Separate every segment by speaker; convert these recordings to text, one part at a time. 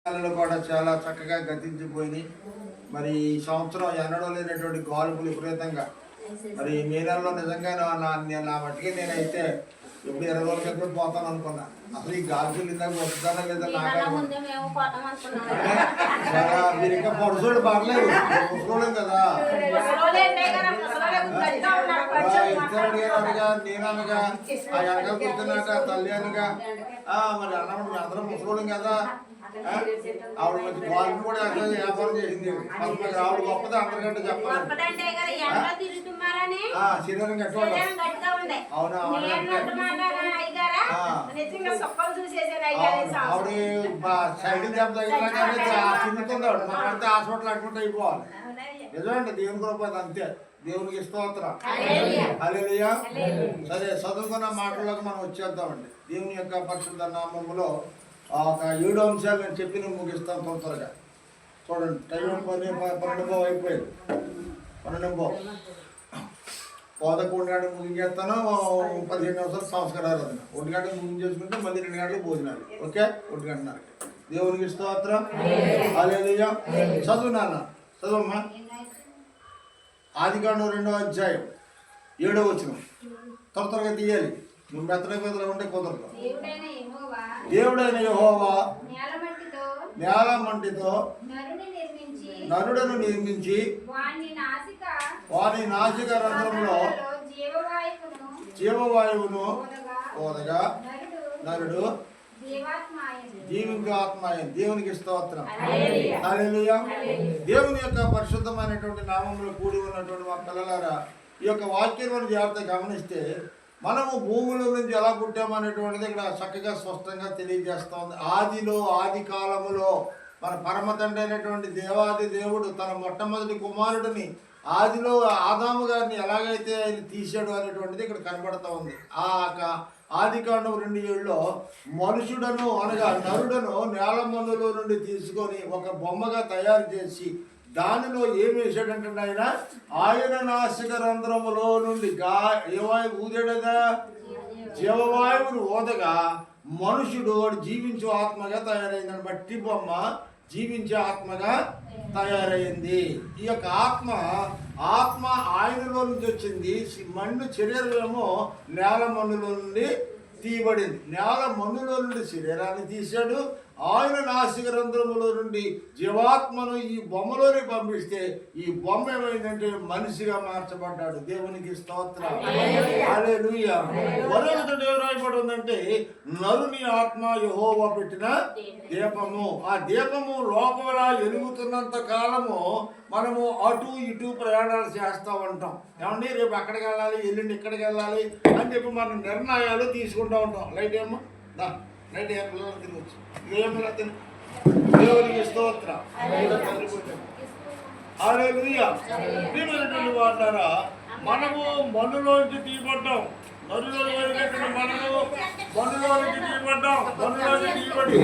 Speaker 1: కూడా చాలా చక్కగా గతించిపోయినాయి. మరి ఈ సంవత్సరం ఎన్నడూ లేనటువంటి గాలుపులు విపరీతంగా మరి మే నెలలో నిజంగా నా మట్టికి నేనైతే ఎప్పుడు 20 రోజుల క్రితం పోతాను అనుకున్నా. అసలు ఈ గాలిపులు ఇందాక వస్తుందా లేదా మీరు ఇంకా పొడుసోడు పడలేదు, ముసలోడు కదా ఇస్తారడిగా నేను అనగా ఆ వెనక కూర్చున్నాక తల్లి అనగా మరి అన్నమాట అందరం ముసలోడు కదా. ఆవిడ మంచి గాలిపు కూడా వ్యాపారం చేసింది. ఆవిడ గొప్పది అందరికంటే చెప్పాలి. శరీరం గట్టిగా అవునా ఆవిడ సైడ్ దెబ్బ తగిలినా చిన్నుతుంది. ఆవిడ మాకంటే హాస్పిటల్ అడ్మిట్ అయిపోవాలి. నిజమండి, దేవుని కృప అంతే. దేవునికి స్తోత్రం. హల్లెలూయా. సరే, చదువుకున్న మాటలకు మనం వచ్చేద్దామండి. దేవుని యొక్క పరిశుద్ధ నామములో ఒక 7 అంశాలు నేను చెప్పి నేను ముగిస్తాను త్వరగా. చూడండి, టైం 12 అయిపోయింది. 12 11 గంటలకు ముగించేస్తాను. 15 నిమిషాలు సంస్కారాలు 1 గంటకు ముగించేసుకుంటే మళ్ళీ 2 గంటలకు భోజనాలు. ఓకే, 1 గంటన్నర. దేవునికి స్తోత్రం. హల్లెలూయా. చదువు నాన్న, చదువమ్మా. ఆదికాండం 2వ అధ్యాయం 7వ వచనం. త్వరగా తీయాలి. నువ్వు మెత్తగా ఉంటే కుదరదు. దేవుడైన యెహోవా నేల మంటితో నరుడను నిర్మించి వాని నాసిక రంధ్రంలో జీవవాయువును ఓదగా నరుడు జీవించు ఆత్మాయం. దేవునికి స్తోత్రం. హల్లెలూయా. దేవుని యొక్క పరిశుద్ధమైనటువంటి నామములో కూడి ఉన్నటువంటి మా పిల్లలారా, ఈ యొక్క వాక్యం జాగ్రత్తగా గమనిస్తే మనము భూముల నుంచి ఎలా పుట్టామనేటువంటిది ఇక్కడ చక్కగా స్పష్టంగా తెలియజేస్తూ ఉంది. ఆది కాలములో మన పరమ తండ్రి అయినటువంటి దేవాది దేవుడు తన మొట్టమొదటి కుమారుడిని ఆదిలో ఆదాము గారిని ఎలాగైతే ఆయన తీశాడు అనేటువంటిది ఇక్కడ కనబడుతూ ఉంది. ఆదికాండం 2:7లో మనుషుడను అనగా నరుడను నేల మన్నులో నుండి తీసుకొని ఒక బొమ్మగా తయారు చేసి దానిలో ఏమి వేసాడంటే ఆయన నాసిక రంధ్రములో నుండి ఏవాయువు ఊదాడగా జీవవాయువును ఓదగా మనుషుడు వాడు జీవించే ఆత్మగా తయారైందని. మట్టి బొమ్మ జీవించే ఆత్మగా తయారైంది. ఈ యొక్క ఆత్మ ఆయనలో నుంచి వచ్చింది. మన్ను శరీరమేమో నేల మన్నులో నుండి తీయబడింది. నేల మన్నులో నుండి శరీరాన్ని తీశాడు. ఆయన నాసిక రంధ్రములో నుండి జీవాత్మను ఈ బొమ్మలోనే పంపిస్తే ఈ బొమ్మ ఏమైందంటే మనిషిగా మార్చబడ్డాడు. దేవునికి స్తోత్రం. హల్లెలూయా. మరొకటి ఏం రాయబడి ఉందంటే నరుని ఆత్మ యెహోవా పెట్టిన దీపము. ఆ దీపము లోపల ఎలుగుతున్నంత కాలము మనము అటు ఇటు ప్రయాణాలు చేస్తూ ఉంటాం. ఏమండి, రేపు అక్కడికి వెళ్ళాలి, ఎల్లుండి ఇక్కడికి వెళ్ళాలి అని చెప్పి మనం నిర్ణయాలు తీసుకుంటూ ఉంటాం. లైట్ ఏమో లైట్ ఏ పిల్లలు తినవచ్చు. ఏమైనా దేవునికి స్తోత్రం. హల్లెలూయా. ప్రియమైనటువంటి వారులారా, మనము మన్నులోంచి తీయబడ్డాం. మనము మన్నులోంచి తీయబడ్డాం. మన్నులోంచి తీయబడి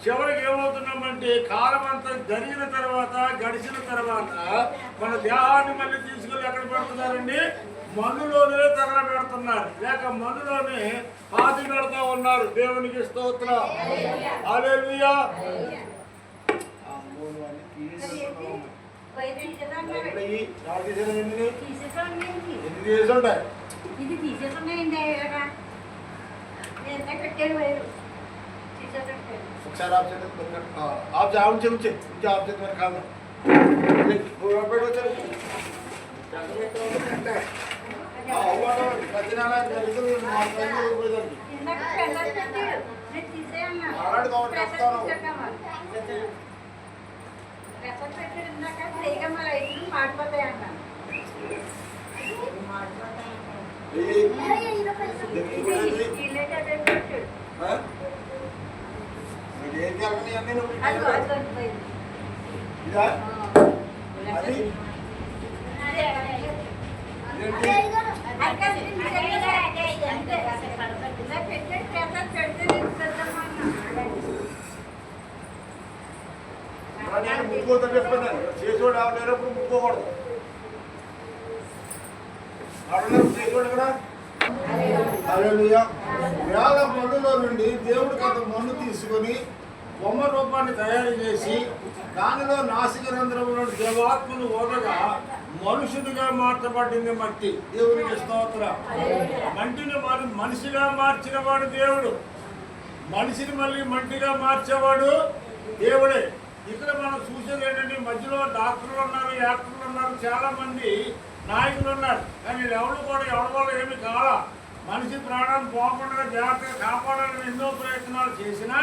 Speaker 1: చివరికి ఏమవుతున్నామంటే కాలం అంతా గడిచిన తర్వాత మన దేహాన్ని మళ్ళీ తీసుకెళ్ళి ఎక్కడ పెడుతున్నారండి? మన్నులోనే తగలబెడుతున్నారు, లేక మన్నులోనే పాతి పెడతా ఉన్నారు. దేవునికి స్తోత్రం. హల్లెలూయా. ఒకసారి ఆప్ చేతి మరి కాదు ముక్కోదని చెప్పండి. చేసేవాడు ఎవరు లేనప్పుడు ముక్కోకూడదు. చేసేవాడు కూడా హల్లెలూయా. వేల మన్నులో నుండి దేవుడికి అంత మన్ను తీసుకొని బొమ్మ రూపాన్ని తయారు చేసి దానిలో నాసిక రంధ్రంలో దేవాత్మను ఓదగా మనుషుడిగా మార్చబడింది మట్టి. దేవునికి స్తోత్రం. మట్టిని మనిషిగా మార్చిన వాడు దేవుడు, మనిషిని మళ్ళీ మట్టిగా మార్చేవాడు దేవుడే. ఇక్కడ మనం చూసేది ఏంటంటే మధ్యలో డాక్టర్లు ఉన్నారు, యాక్టర్లు ఉన్నారు, చాలా మంది నాయకులు ఉన్నారు. కానీ ఎవరు కూడా ఎవరి వల్ల ఏమి కావాలా. మనిషి ప్రాణం పోకుండా జాగ్రత్తగా కాపాడాలని ఎన్నో ప్రయత్నాలు చేసినా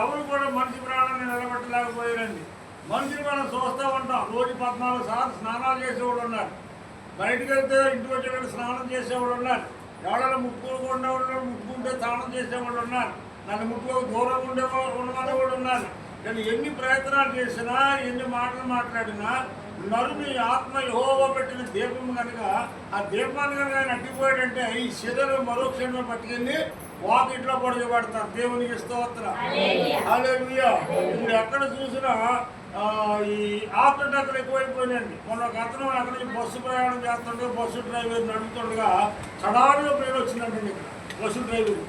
Speaker 1: ఎవరు కూడా మనిషి ప్రాణాన్ని నిలబెట్టలేకపోయారండి. మనిషిని మనం చూస్తూ ఉంటాం. రోజు 14 సార్లు స్నానాలు చేసేవాళ్ళు ఉన్నారు. బయటకు వెళ్తే ఇంటికి వచ్చేవాళ్ళు స్నానం చేసేవాళ్ళు ఉన్నారు. ఎవరైనా ముట్టుకోకుండా వాళ్ళు ముట్టుకుంటే స్నానం చేసేవాళ్ళు ఉన్నారు. నన్ను ముట్టుకో దూరం ఉండేవాళ్ళు కూడా ఉన్నారు. కానీ ఎన్ని ప్రయత్నాలు చేసినా, ఎన్ని మాటలు మాట్లాడినా నరుని ఆత్మ యెహోవా పెట్టిన దీపం కనుక ఆ దీపాన్ని కనుక ఆయన అడ్డిపోయాడంటే ఈ శిలను మరో క్షణంలో పట్టుకెళ్ళి వాకిట్లో పడగబడతారు. దేవునికి స్తోత్రం. హల్లెలూయా. ఇప్పుడు ఎక్కడ చూసినా ఈ హార్ట్ అటాక్లు ఎక్కువైపోయినాయండి. మొన్న ఒక అతను అక్కడి నుంచి బస్సు ప్రయాణం చేస్తుంటే బస్సు డ్రైవర్ నడుపుతుండగా సడాలుగా పేరు వచ్చిందండి. ఇక్కడ బస్సు డ్రైవర్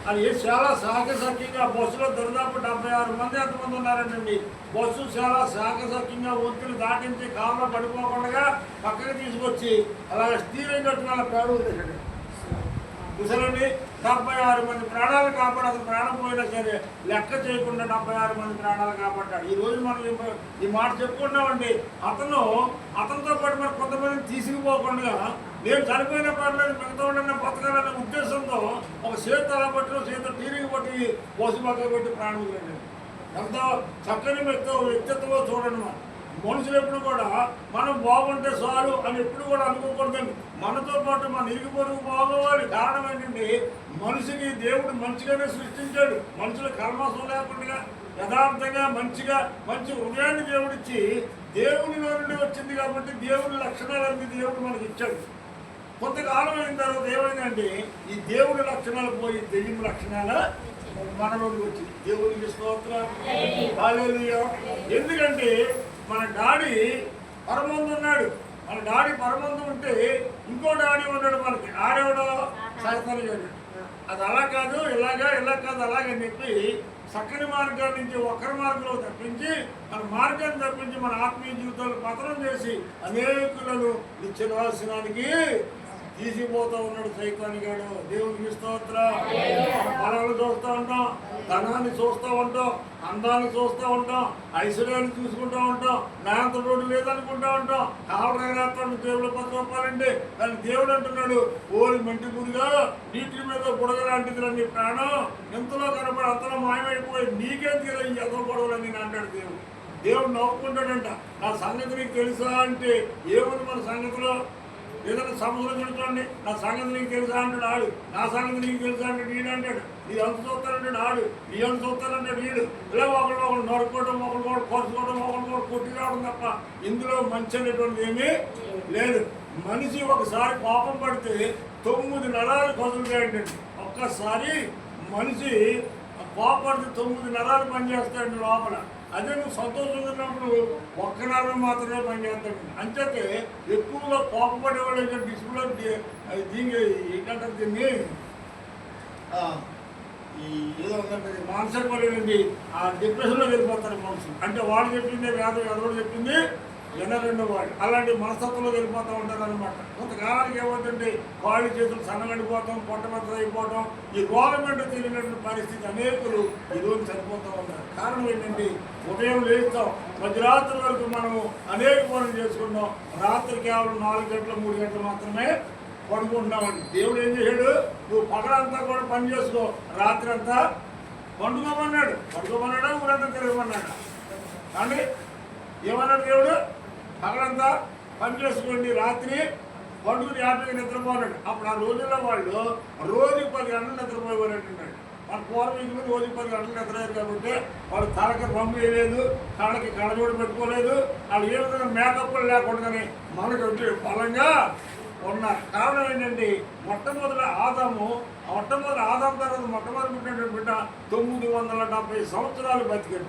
Speaker 1: అది చాలా సాకసక్యంగా బస్సులో దరిదాపు 76 మంది ఎంతమంది ఉన్నారండి. బస్సు చాలా సాకసక్యంగా ఒత్తిడి దాటించి కారులో పడిపోకుండా పక్కకి తీసుకొచ్చి అలాగే స్టీరింగ్ కట్టిన వాళ్ళ పేరు చూసారండి. 76 మంది ప్రాణాలు కాపాడు. అతను ప్రాణం పోయినా సరే లెక్క చేయకుండా 76 మంది ప్రాణాలు కాపాడ్డాడు. ఈ రోజు మనం ఈ మాట చెప్పుకున్నామండి. అతనితో పాటు మరి కొంతమందిని తీసుకుపోకుండా నేను చనిపోయిన పర్లేదు మిగతా వాళ్ళని బతకాలనే ఉద్దేశంతో ఒక చేతి అలా పట్టి చేతి టీరింగ్ పట్టి పోసి పక్కన పెట్టి ప్రాణం వదిలేండి. ఎంతో చక్కని వ్యక్తిత్వంలో చూడండి. మనుషులు ఎప్పుడు కూడా మనం బాగుంటే చాలు అని ఎప్పుడు కూడా అనుకోకూడదండి. మనతో పాటు మన ఇరుగు పొరుగు బాగోవాలి. కారణం ఏంటంటే మనిషికి దేవుడు మంచిగానే సృష్టించాడు. మనుషుల కల్మషం లేకుండా యథార్థంగా మంచి హృదయాన్ని దేవుడిచ్చి దేవునిలో నుండి వచ్చింది కాబట్టి దేవుని లక్షణాలన్నీ దేవుడు మనకి ఇచ్చాడు. కొంతకాలం అయిన తర్వాత ఏమైందంటే ఈ దేవుడి లక్షణాలు పోయి దెయ్యం లక్షణాలు మనలోకి వచ్చింది. దేవునికి స్తోత్రం. హల్లెలూయా. ఎందుకంటే మన డాడీ పరమందు ఉన్నాడు. మన డాడీ పరమందు ఉంటే ఇంకో డాడీ ఉన్నాడు మనకి. ఆడేవాడో సైతానుడు. అది అలా కాదు ఇలా కాదు అలాగని చెప్పి చక్కని మార్గాల నుంచి ఒక్కరి మార్గంలో తప్పించి మన మార్గాన్ని తప్పించి మన ఆత్మీయ జీవితాలు పతనం చేసి అనేకులను నిత్యనాశనానికి తీసిపోతూ ఉన్నాడు సైతాని గాడు. దేవునికి స్తోత్రం. బలాలు చూస్తూ ఉంటాం, ధనాన్ని చూస్తూ ఉంటాం, అందాన్ని చూస్తూ ఉంటాం, ఐశ్వర్యాన్ని చూసుకుంటూ ఉంటాం, నాంత రోడ్డు లేదనుకుంటూ ఉంటాం. కావడం దేవుడు 10 రూపాయలండి. కానీ దేవుడు అంటున్నాడు ఓరి మంటి గురిగా నీటి మీద బుడగ లాంటిది నీ ప్రాణం ఎంతలో కనపడి అంతలో మాయమైపోయి నీకేం తెలియదు ఎంతో గొడవలని అంటాడు దేవుడు. దేవుడు నవ్వుకుంటాడంట. నా సంగతి నీకు తెలుసా అంటే ఏముంది మన సంగతిలో? ఏదైనా సముద్రం చూడండి, నా సంగతి నీకు తెలుసా అంటాడు ఆడు. నా సంగతి నీకు తెలుసా అంటే వీడు అంటాడు. నీ అంత చూస్తానంటాడు ఆడు. నీ అంత చూస్తానంటాడు వీడు. ఇలా ఒకళ్ళు నరుక్కోవడం, ఒకళ్ళు కొరచుకోవడం, ఒకళ్ళు కొట్టి రావడం తప్ప ఇందులో మంచి అనేటువంటిది ఏమీ లేదు. మనిషి ఒకసారి పాపం పడితే 9 నరాలు కదులుతాయండి. ఒక్కసారి మనిషి కోపడితే 9 నరాలు పనిచేస్తాయండి లోపల. అదే నువ్వు సంతోషంగా ఉన్నప్పుడు 1 నరం మాత్రమే పనిచేస్తాడు. అంచేతే ఎక్కువగా కోపపడే వాళ్ళు డిస్ప్లే దీన్ని ఏంటంటారు దీన్ని ఏదో ఉందంటే మానసిక పడేయండి. ఆ డిప్రెషన్లో వెళ్ళిపోతారు మనుషులు. అంటే వాడు చెప్పింది వేరే ఎవరు చెప్పింది వినరెండు వాడు. అలాంటి మనస్తత్వంలో వెళ్ళిపోతూ ఉంటారు అనమాట. కొంతకాలానికి ఏమవుతుంటే కాళ్ళు చేతులు సన్నగడిపోవటం, పొట్ట మెత్త అయిపోవటం, ఈ గవర్నమెంట్ తెలియనటువంటి పరిస్థితి అనేకులు ఈరోజు చనిపోతూ ఉంటారు. కారణం ఏంటంటే ఉదయం లేస్తాం, మధ్యరాత్రి వరకు మనము అనేక పనులు చేసుకుంటాం. రాత్రి కేవలం 4 గంటలు 3 గంటలు మాత్రమే పడుకుంటున్నామండి. దేవుడు ఏం చేశాడు? నువ్వు పగలంతా కూడా పని చేసుకో, రాత్రి అంతా పండుకోమన్నాడు. పడుకోమన్నాడా ఊరంతా తిరగమన్నాడా? కానీ ఏమన్నాడు దేవుడు? పగలంతా పని చేసుకోండి, రాత్రి పండుగని హ్యాపీగా నిద్రపోన్నాడు. అప్పుడు ఆ రోజుల్లో వాళ్ళు రోజు 10 గంటలు నిద్రపోయేవారు అంటున్నాడు. మన పూర్వీకులు రోజు 10 గంటలు నిద్రపోయారు కాబట్టి వాళ్ళు తలకి రంగు వేయలేదు, కాళ్ళకి కళ్ళజోడు పెట్టుకోలేదు. వాళ్ళు ఏ విధంగా మేకప్లు లేకుండానే మనకు బలంగా ఉన్నారు. కారణం ఏంటంటే మొట్టమొదటి ఆదాము తర్వాత మొట్టమొదటి పుట్టినటువంటి బిడ్డ 970 సంవత్సరాలు బతికాడు.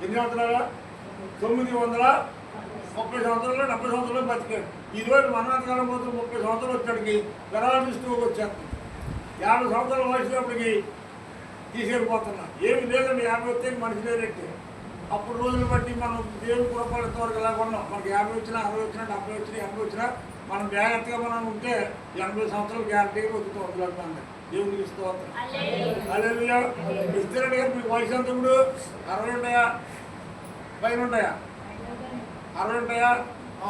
Speaker 1: ఎన్ని సంవత్సరాలు? 930 సంవత్సరాలు 70 సంవత్సరాలు బతికాడు. ఈరోజు మరణాంతకాలం పోతే 30 సంవత్సరాలు వచ్చాడికి పెరాలసిస్ వచ్చేస్తుంది. 50 సంవత్సరాల వయసులోప్పటికి
Speaker 2: తీసుకెళ్ళిపోతున్నాం. ఏమి లేదండి, 50 వస్తే మనిషి లేదంటే. అప్పుడు రోజులు బట్టి మనం దేవుని కృపలతో వరకు ఎలా కొన్నాం. మనకి 50 వచ్చినా, 60 వచ్చినా, 70 వచ్చినా, 80 వచ్చినా మనం జాగ్రత్తగా మనం ఉంటే 80 సంవత్సరాలు గ్యారంటీగా బతుకుతాం. వదులుతుంది దేవునికి స్తోత్రం. హల్లెలూయా. ఇస్తున్నాడు గారు మీకు వయసు ఎంత ఇప్పుడు? 60 ఉంటాయా? పైన ఉంటాయా? 60 ఉంటాయా?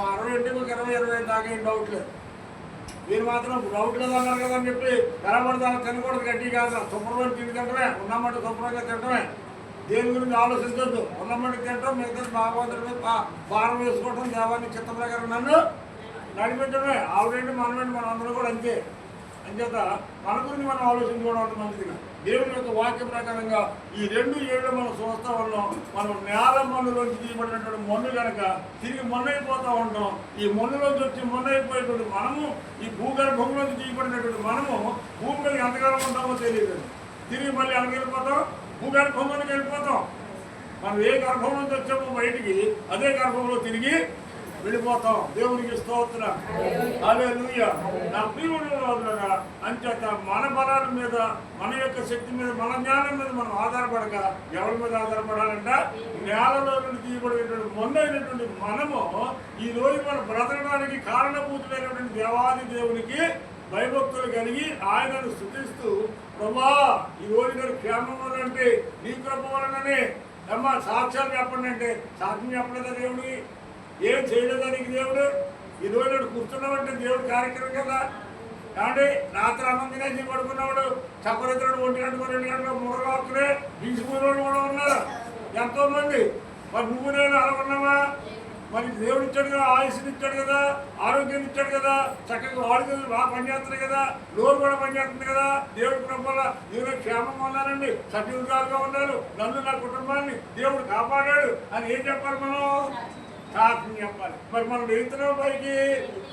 Speaker 2: 60 అంటే మీకు 20 దాకా ఏం డౌట్ లేదు. మీరు మాత్రం డౌట్ లేదు అన్నారు కదా అని చెప్పి తెరబడితే అలా తినకూడదు. గట్టి కాదు, శుభ్రమైన తిండి తింటమే, ఉన్నమాట శుభ్రంగా తింటమే. దేని గురించి ఆలోచించొద్దు. ఉన్నమాట తింటాం, మిగతా భాగవంతుడి మీద భారం వేసుకోవడం, దేవాన్ని చిత్త ప్రకారం నన్ను నడిపించడమే. ఆవిడేంటి మనమేంటి, మనం అందరూ కూడా అంతే. అంచేత మన గురించి మనం ఆలోచించుకోవడం అంత మంచిదిగా దేవుని యొక్క వాక్య ప్రకారంగా ఈ 2 ఏళ్ళు మనం చూస్తూ ఉన్నాం. మనం నేల మన్నులోంచి తీయబడినటువంటి మన్ను కనుక తిరిగి మొన్నైపోతూ ఉంటాం. ఈ మన్నులోంచి వచ్చి మొన్నైపోయేటువంటి మనము, ఈ భూగర్భంలోంచి తీయబడినటువంటి మనము భూమి మీద ఎంతకాలం ఉంటామో తెలియదు. తిరిగి మళ్ళీ ఎక్కడికి వెళ్ళిపోతాం? భూగర్భంలోకి వెళ్ళిపోతాం. మనం ఏ గర్భం నుంచి వచ్చామో బయటికి అదే గర్భంలో తిరిగి వెళ్ళిపోతాం. దేవునికి స్తోత్రం. హల్లెలూయా. నా ప్రియులైన అంచేత మన బలాల మీద, మన యొక్క శక్తి మీద, మన జ్ఞానం మీద మనం ఆధారపడక ఎవరి మీద ఆధారపడాలంట? నేలలో నుండి తీయబడినటువంటి మొన్నైనటువంటి మనము ఈ రోజు మనం బ్రతకడానికి కారణభూతులైనటువంటి దేవాది దేవునికి భయభక్తులు కలిగి ఆయనను స్తుతిస్తూ, ప్రభా ఈ రోజు నేను క్షేమం అంటే నీ కృప వలననే అమ్మ సాక్ష్యాలు చెప్పండి అంటే సాక్ష్యం చెప్పలేదా దేవుడికి? ఏం చేయలేదానికి దేవుడు? ఈ రోజు కూర్చున్నామంటే దేవుడు కార్యక్రమం కదా. కాబట్టి రాత్రి అన్నం తినేసి పడుకున్నవాడు చక్రవర్తుడు 1 గంట 2 గంటల మురగాకునే బీసుకునేవాడు కూడా ఉన్నారు ఎంతోమంది. మరి నువ్వు నేను అలా ఉన్నావా? మరి దేవుడు ఇచ్చాడు కదా, ఆయుష్ని ఇచ్చాడు కదా, ఆరోగ్యాన్ని ఇచ్చాడు కదా, చక్కగా వాడు బాగా పనిచేస్తుంది కదా, నోరు కూడా పనిచేస్తుంది కదా. దేవుడి కృప నేను క్షేమంగా ఉన్నానండి, సజీవులుగా ఉన్నాను, నన్ను నా కుటుంబాన్ని దేవుడు కాపాడాడు అని ఏం చెప్పాలి? మనం సాక్ష్యం చెప్పాలి. మరి మనం వెళ్తున్నాం పైకి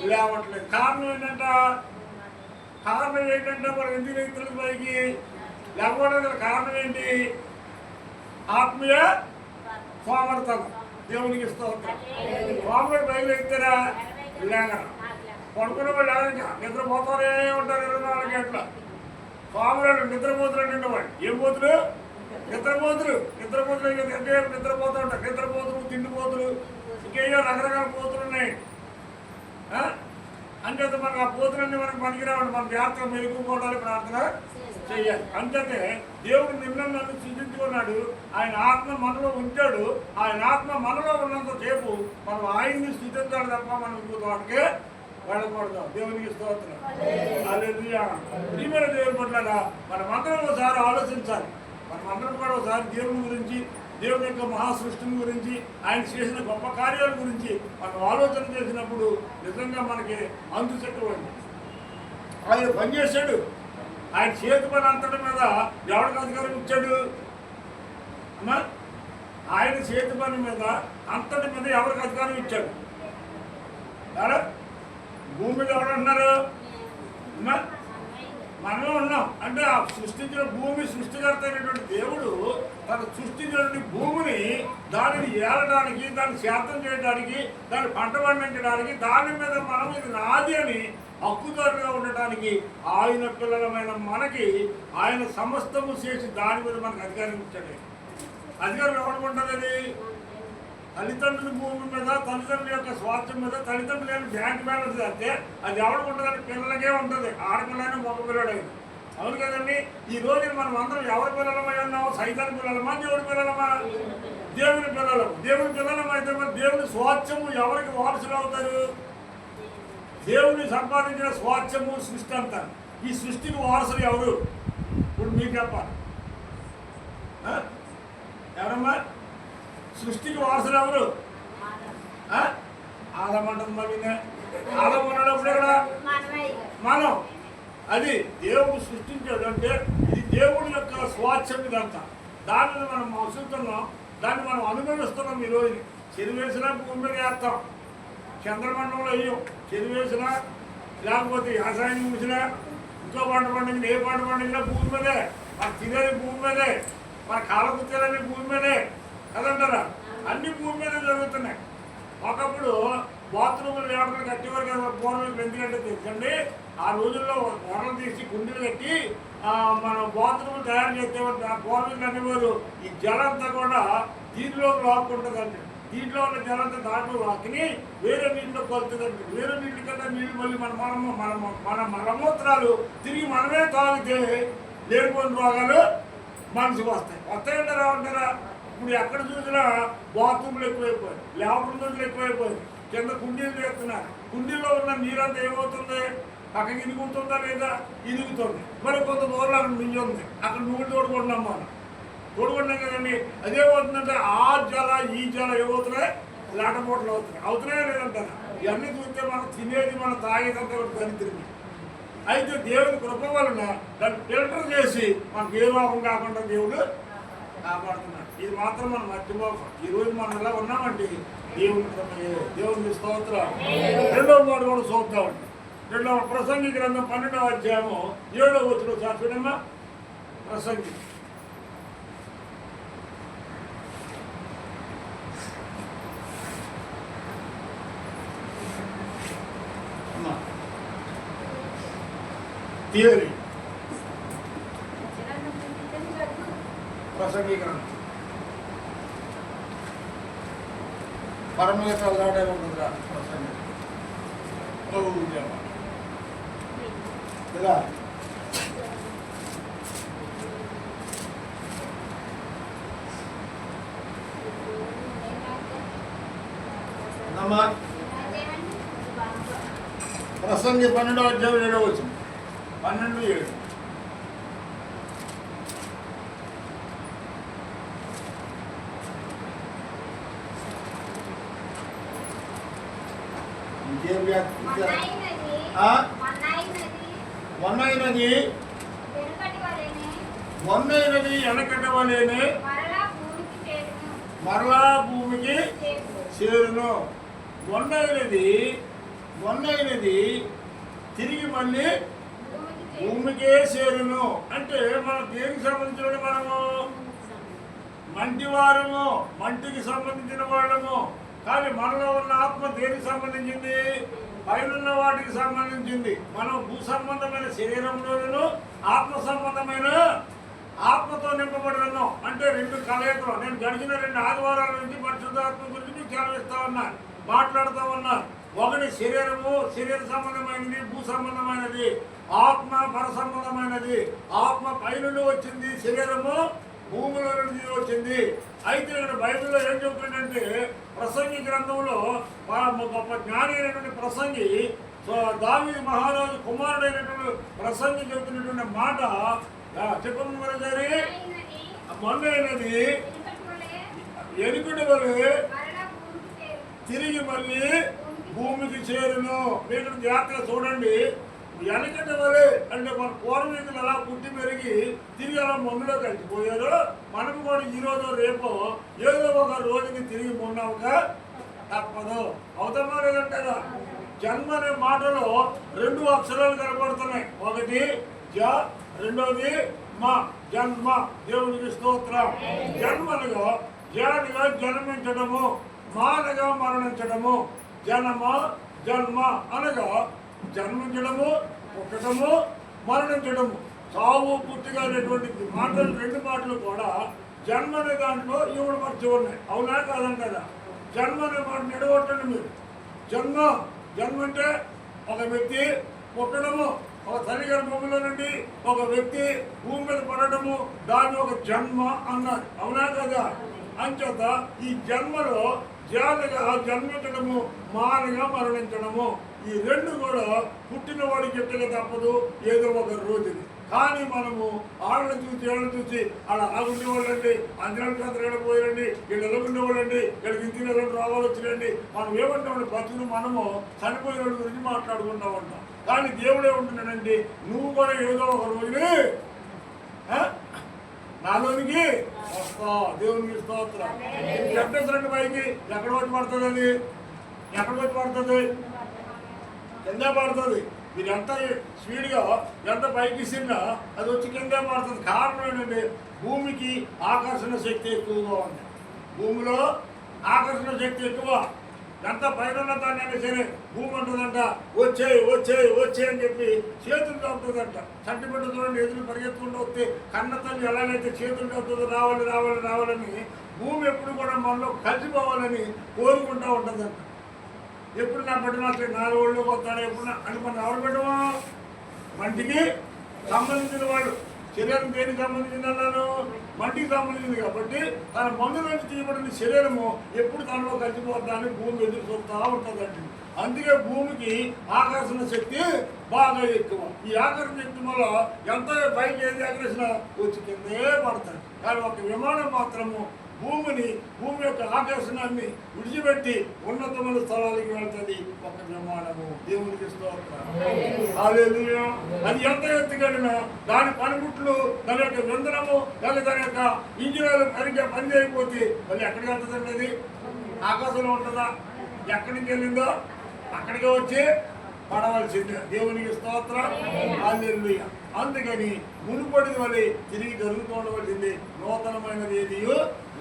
Speaker 2: లేవట్లేదు. కారణం ఏంటంట? మనం ఎందుకు వెళ్తున్నాం పైకి లేకపోవడం? కారణం ఏంటి? ఆత్మీయ సోమర్థం. దేవునికి స్తోత్రం. సోమరుడు పైకి వెళ్తారా? లేగరా. పడుకునే వాళ్ళు లేక నిద్రపోతారే ఉంటారు 24 గంటల. సోమరుడు నిద్రపోతులు నిండవాడు. ఏం పోతులు? నిద్రపోతులు. నిద్రపోతూ ఉంటారు. నిద్రపోతులు, తిండిపోతులు, ఇంకేయో రకరకాల పోతులు ఉన్నాయి. అంచేత మనకు ఆ పోతులన్నీ మనకు పనికిరావండి. మన జాగ్రత్తగా మెలుగుకోవడాలి, ప్రార్థన చెయ్యాలి. అంచేతే దేవుడు నిన్న నన్ను సృష్టించుకున్నాడు. ఆయన ఆత్మ మనలో ఉంచాడు. ఆయన ఆత్మ మనలో ఉన్నంత సేపు మనం ఆయన్ని స్థుతించాలి తప్ప మనం ఇంకో తోటకే వెళ్ళకూడదు. దేవునికి స్తోత్రం. హల్లెలూయా. ప్రియమైన దేవుని పట్ల మనమందరం ఒకసారి ఆలోచించాలి. మనమందరం కూడా ఒకసారి దేవుని గురించి, దేవుని యొక్క మహాసృష్టిని గురించి, ఆయన చేసిన గొప్ప కార్యాల గురించి మనం ఆలోచన చేసినప్పుడు నిజంగా మనకి అందుచెక్కవండి. ఆయన పనిచేశాడు. ఆయన చేతి పని అంతటి మీద ఎవరికి అధికారం ఇచ్చాడు అమ్మా? ఆయన చేతి పని మీద అంతటి మీద ఎవరికి అధికారం ఇచ్చాడు? భూమి మీద ఎవరంటున్నారు అమ్మా? మనమే ఉన్నాం. అంటే ఆ సృష్టించిన భూమి సృష్టికర్త అయినటువంటి దేవుడు తను సృష్టించినటువంటి భూమిని దానిని ఏలడానికి, దాన్ని శాతం చేయడానికి, దాన్ని పంట పండించడానికి, దాని మీద మనం ఇది నాది అని హక్కుదారులుగా ఉండటానికి ఆయన పిల్లలమైన మనకి ఆయన సమస్తము చేసి దాని మీద మనకు అధికారం ఇచ్చాడు. అధికారం ఎవరికి ఉంటుంది? అది తల్లిదండ్రుల భూమి మీద, తల్లిదండ్రుల యొక్క స్వార్థం మీద, తల్లిదండ్రులు ఏమి బ్యాంక్ బ్యాలెన్స్ చేస్తే అది ఎవరికి ఉంటుందని పిల్లలకే ఉంటుంది. ఆడపిల్లైనా మగ పిల్లడైనా. అవును కదండి. ఈ రోజు మనం అందరం ఎవరి పిల్లలమై ఉన్నాము? సైతాన్ పిల్లలమా, దేవుడి పిల్లలమా? దేవుని పిల్లలు. దేవుని పిల్లలమా అయితే మరి దేవుని స్వార్థ్యము ఎవరికి వారసులు అవుతారు? దేవుని సంపాదించిన స్వార్థ్యము సృష్టి అంటారు. ఈ సృష్టికి వారసులు ఎవరు? ఇప్పుడు మీకు చెప్పాలి. ఎవరమ్మా సృష్టికి వారసులు ఎవరు? ఆదమంటుంది. మళ్ళీ ఆదం ఉన్నప్పుడు కూడా మనం అది దేవుడు సృష్టించాడు. అంటే ఇది దేవుడి యొక్క స్వాచ్ఛం ఇదంతా. దానిని మనం మసులుతున్నాం, దాన్ని మనం అనుభవిస్తున్నాం. ఈరోజు చెరువేసినా భూమి మీద వేస్తాం, చంద్రమండలంలో వేయం. చెరువేసినా లేకపోతే వ్యవసాయం చూసినా, ఇంకో పంట పండించిన, ఏ పంట పండించినా భూమి మీదే. మన తినేది భూమి మీదే, మన కాలకుత్తేలన్నీ భూమి మీదే కదంటారా? అన్ని భూమి మీద జరుగుతున్నాయి. ఒకప్పుడు బాత్రూములు వేపలు కట్టేవారు కదా పూర్వం. ఎందుకంటే తెలుసండి, ఆ రోజుల్లో గొర్రెలు తీసి గుండెలు కట్టి మనం బాత్రూమ్ తయారు చేస్తే పూర్వీకులు అనేవారు ఈ జలంతా కూడా దీనిలో లాక్కుంటుందండి. దీంట్లో ఉన్న జలంతా దాంట్లో లాక్కుని వేరే నీటిలో కలుతుందండి. వేరే నీటి కన్నా నీళ్ళు మళ్ళీ మన మలమూత్రాలు తిరిగి మనమే తాగితే లేనిపోయిన రోగాలు మనసుకు వస్తాయంటారా అంటారా? ఇప్పుడు ఎక్కడ చూసినా బాత్రూమ్లు ఎక్కువైపోయాయి, లేబర్ రోజులు ఎక్కువైపోయాయి, కింద కుండీలు చేస్తున్నారు. కుండీలో ఉన్న నీరంతా ఏమవుతుంది? పక్కకి ఇనుగుతుందా లేదా? ఇనుగుతుంది. మరి కొంత దూరం అక్కడ మించి ఉంది, అక్కడ నువ్వు తోడుకుంటున్నాం మనం తోడుకుంటున్నాం కదండి. అదేమవుతుందంటే ఆ జల ఈ జల ఏమవుతున్నాయి? లాటపోట్లు అవుతున్నాయా లేదంటారా? ఇవన్నీ చూస్తే మనం తినేది మనం తాగేదంతా దరిద్రమే. అయితే దేవుని కృప వలన దాన్ని ఫిల్టర్ చేసి మనకు ఏ రోగం కాకుండా దేవుడు కాపాడుతున్నాడు. ఇది మాత్రం మనం మర్చిపోక ఈరోజు మనం ఎలా ఉన్నామంటే దేవుని స్తోత్రం. రెండవ మాట కూడా చూద్దామండి. రెండవ ప్రసంగి గ్రంథం 12వ అధ్యాయము 7వ వచనం చూడమ్మా. ప్రసంగి థియరీ ప్రసంగి గ్రంథం పరమేశ్వర దాటే ఉంటుందిరా ప్రసంగి ఇలా ప్రసంగి 12వ అధ్యాయం 7వ వచనం 12:7. మొన్నైనది వెనకటవలేనే మరలా భూమికి చేరును. మొన్నైనది తిరిగి మళ్ళీ భూమికే చేరును. అంటే మనం దేనికి సంబంధించిన మనము మంటివారము, మంటికి సంబంధించిన వాళ్ళము. కానీ మనలో ఉన్న ఆత్మ దేనికి సంబంధించింది? పైనున్న వాటికి సంబంధించింది. మనం భూ సంబంధమైన శరీరంలోనూ ఆత్మ సంబంధమైన ఆత్మతో నింపబడి ఉన్నాం. అంటే రెండు కలయికలు. నేను గడిచిన 2 ఆదివారాల నుంచి పరిశుద్ధాత్మ గురించి మీకు చదివిస్తా ఉన్నా, మాట్లాడుతూ ఉన్నా. ఒకటి శరీరము, శరీర సంబంధమైనది, భూ సంబంధమైనది. ఆత్మ పర సంబంధమైనది. ఆత్మ పైనుండి వచ్చింది, శరీరము భూమిలో నుండి వచ్చింది. అయితే ఇక్కడ బైబిల్లో ఏం చెబుతుందంటే ప్రసంగి గ్రంథంలో గొప్ప జ్ఞాని అయినటువంటి ప్రసంగి దావీదు మహారాజు కుమారుడైనటువంటి ప్రసంగి చెబుతున్నటువంటి మాట చెప్పండి మరి గారి. మొన్నైనది ఎనుకటి వలె తిరిగి మళ్ళీ భూమికి చేరును. మీరు జాగ్రత్తగా చూడండి. వెనకటి వలె అంటే మన పూర్వీకులు అలా పుట్టి పెరిగి తిరిగి అలా మందులో కలిసిపోయారు. మనం కూడా ఈరోజు రేపు ఏదో ఒక రోజుకి తిరిగి ఉన్నావుగా తప్పదు. అవుతామా లేదంటారా? జన్మ అనే మాటలో 2 అక్షరాలు కనపడుతున్నాయి. ఒకటి జ, రెండోది మా. జన్మ. దేవునికి స్తోత్రం. జన్మలుగా జనగా జన్మించడము, మానగా మరణించడము. జన్మ అనగా జన్మించడము, పుట్టడము, మరణించడము. చావు పుట్టిగా అనేటువంటి మాటలు 2 మాటలు కూడా జన్మ అనే దాంట్లో ఇవ్వబడిచి ఉన్నాయి. అవునా కాదంటారా? జన్మ అనే మాటను ఎడగొట్టండి మీరు. జన్మ అంటే ఒక వ్యక్తి పుట్టడము, ఒక తల్లి గర్భంలో నుండి ఒక వ్యక్తి భూమి మీద పడటము, దాన్ని ఒక జన్మ అన్నారు. అవునా కదా? అంచేత ఈ జన్మలో జానగా జన్మించడము, మానగా మరణించడము, ఈ 2 కూడా పుట్టిన వాడికి ఎట్టగా తప్పదు ఏదో ఒక రోజుది. కానీ మనము వాళ్ళని చూసి అలా ఉండేవాళ్ళండి, అందరూ పోయారండి, వీళ్ళు ఎలా ఉండేవాళ్ళండి, వీళ్ళకి ఇంటికి ఎలా రోగాలు వచ్చినాయండి. మనం ఏమంటామండి? బతుకును మనము చనిపోయిన వాళ్ళ గురించి మాట్లాడుకుంటా ఉంటాం. కానీ దేవుడే ఉంటున్నాడండి, నువ్వు కూడా ఏదో ఒక రోజుని నాలోనికి వస్తా. దేవునికి స్తోత్రం. చెప్పేసరండి పైకి ఎక్కడ వచ్చి పడుతుంది? అది ఎక్కడ వచ్చి పడుతుంది? కింద పడుతుంది. మీరు ఎంత స్పీడ్గా ఎంత పైకి ఇచ్చినా అది వచ్చి కిందే పడుతుంది. కారణం ఏంటంటే భూమికి ఆకర్షణ శక్తి ఎక్కువగా ఉంది. భూమిలో ఆకర్షణ శక్తి ఎక్కువ. ఎంత పైన ఉన్న దాన్ని అయినా సరే భూమి అంటుందంట వచ్చేయి వచ్చేయి వచ్చే అని చెప్పి చేతులు కలుపుతుందంట. చంటిబిడ్డ చూడండి ఎదురు పరిగెత్తుకుంటూ వస్తే కన్న తల్లి ఎలాగైతే చేతులు కలుపుతుందో రావాలి రావాలి రావాలని భూమి ఎప్పుడు కూడా మనలో కలిసిపోవాలని కోరుకుంటూ ఉంటుందంట. ఎప్పుడు నా బిడ్డ నాకు 4 ఏళ్ళు వస్తాడు ఎప్పుడు అని మనం ఎవరు పెట్టమో మంటికి సంబంధించిన వాడు. శరీరం దేనికి సంబంధించింది అన్నాను? మంటికి సంబంధించింది. కాబట్టి తన మందు నుంచి తీయబడిన శరీరము ఎప్పుడు తనలో కలిసిపోద్దా అని భూమి ఎదురు చూస్తూ ఉంటుందండి. అందుకే భూమికి ఆకర్షణ శక్తి బాగా ఎక్కువ. ఈ ఆకర్షణ శక్తి వల్ల ఎంత పైకి ఏది ఆకర్షణ వచ్చి కిందే పడతాడు. కానీ ఒక విమానం మాత్రము భూమి యొక్క ఆకర్షణాన్ని విడిచిపెట్టి ఉన్నతమైన స్థలాలకు వెళ్తుంది ఒక విమానము. దేవునికి స్తోత్రం. హల్లెలూయా. అది ఎంత ఎత్తుకెళ్ళినా దాని పనిముట్లు దాని యొక్క విందనము లేదా దాని యొక్క ఇంజనీర్లు సరిగ్గా పని చేయకపోతే మళ్ళీ ఎక్కడికి వెళ్తుందండి? అది ఆకాశంలో ఉంటుందా? ఎక్కడి నుంచి వెళ్ళిందో అక్కడికి వచ్చి పడవలసిందే. దేవునికి స్తోత్రం. హల్లెలూయా. అందుకని మునుపడిది వల్ల తిరిగి జరుగుతూ ఉండవలసింది. నూతనమైనది ఏది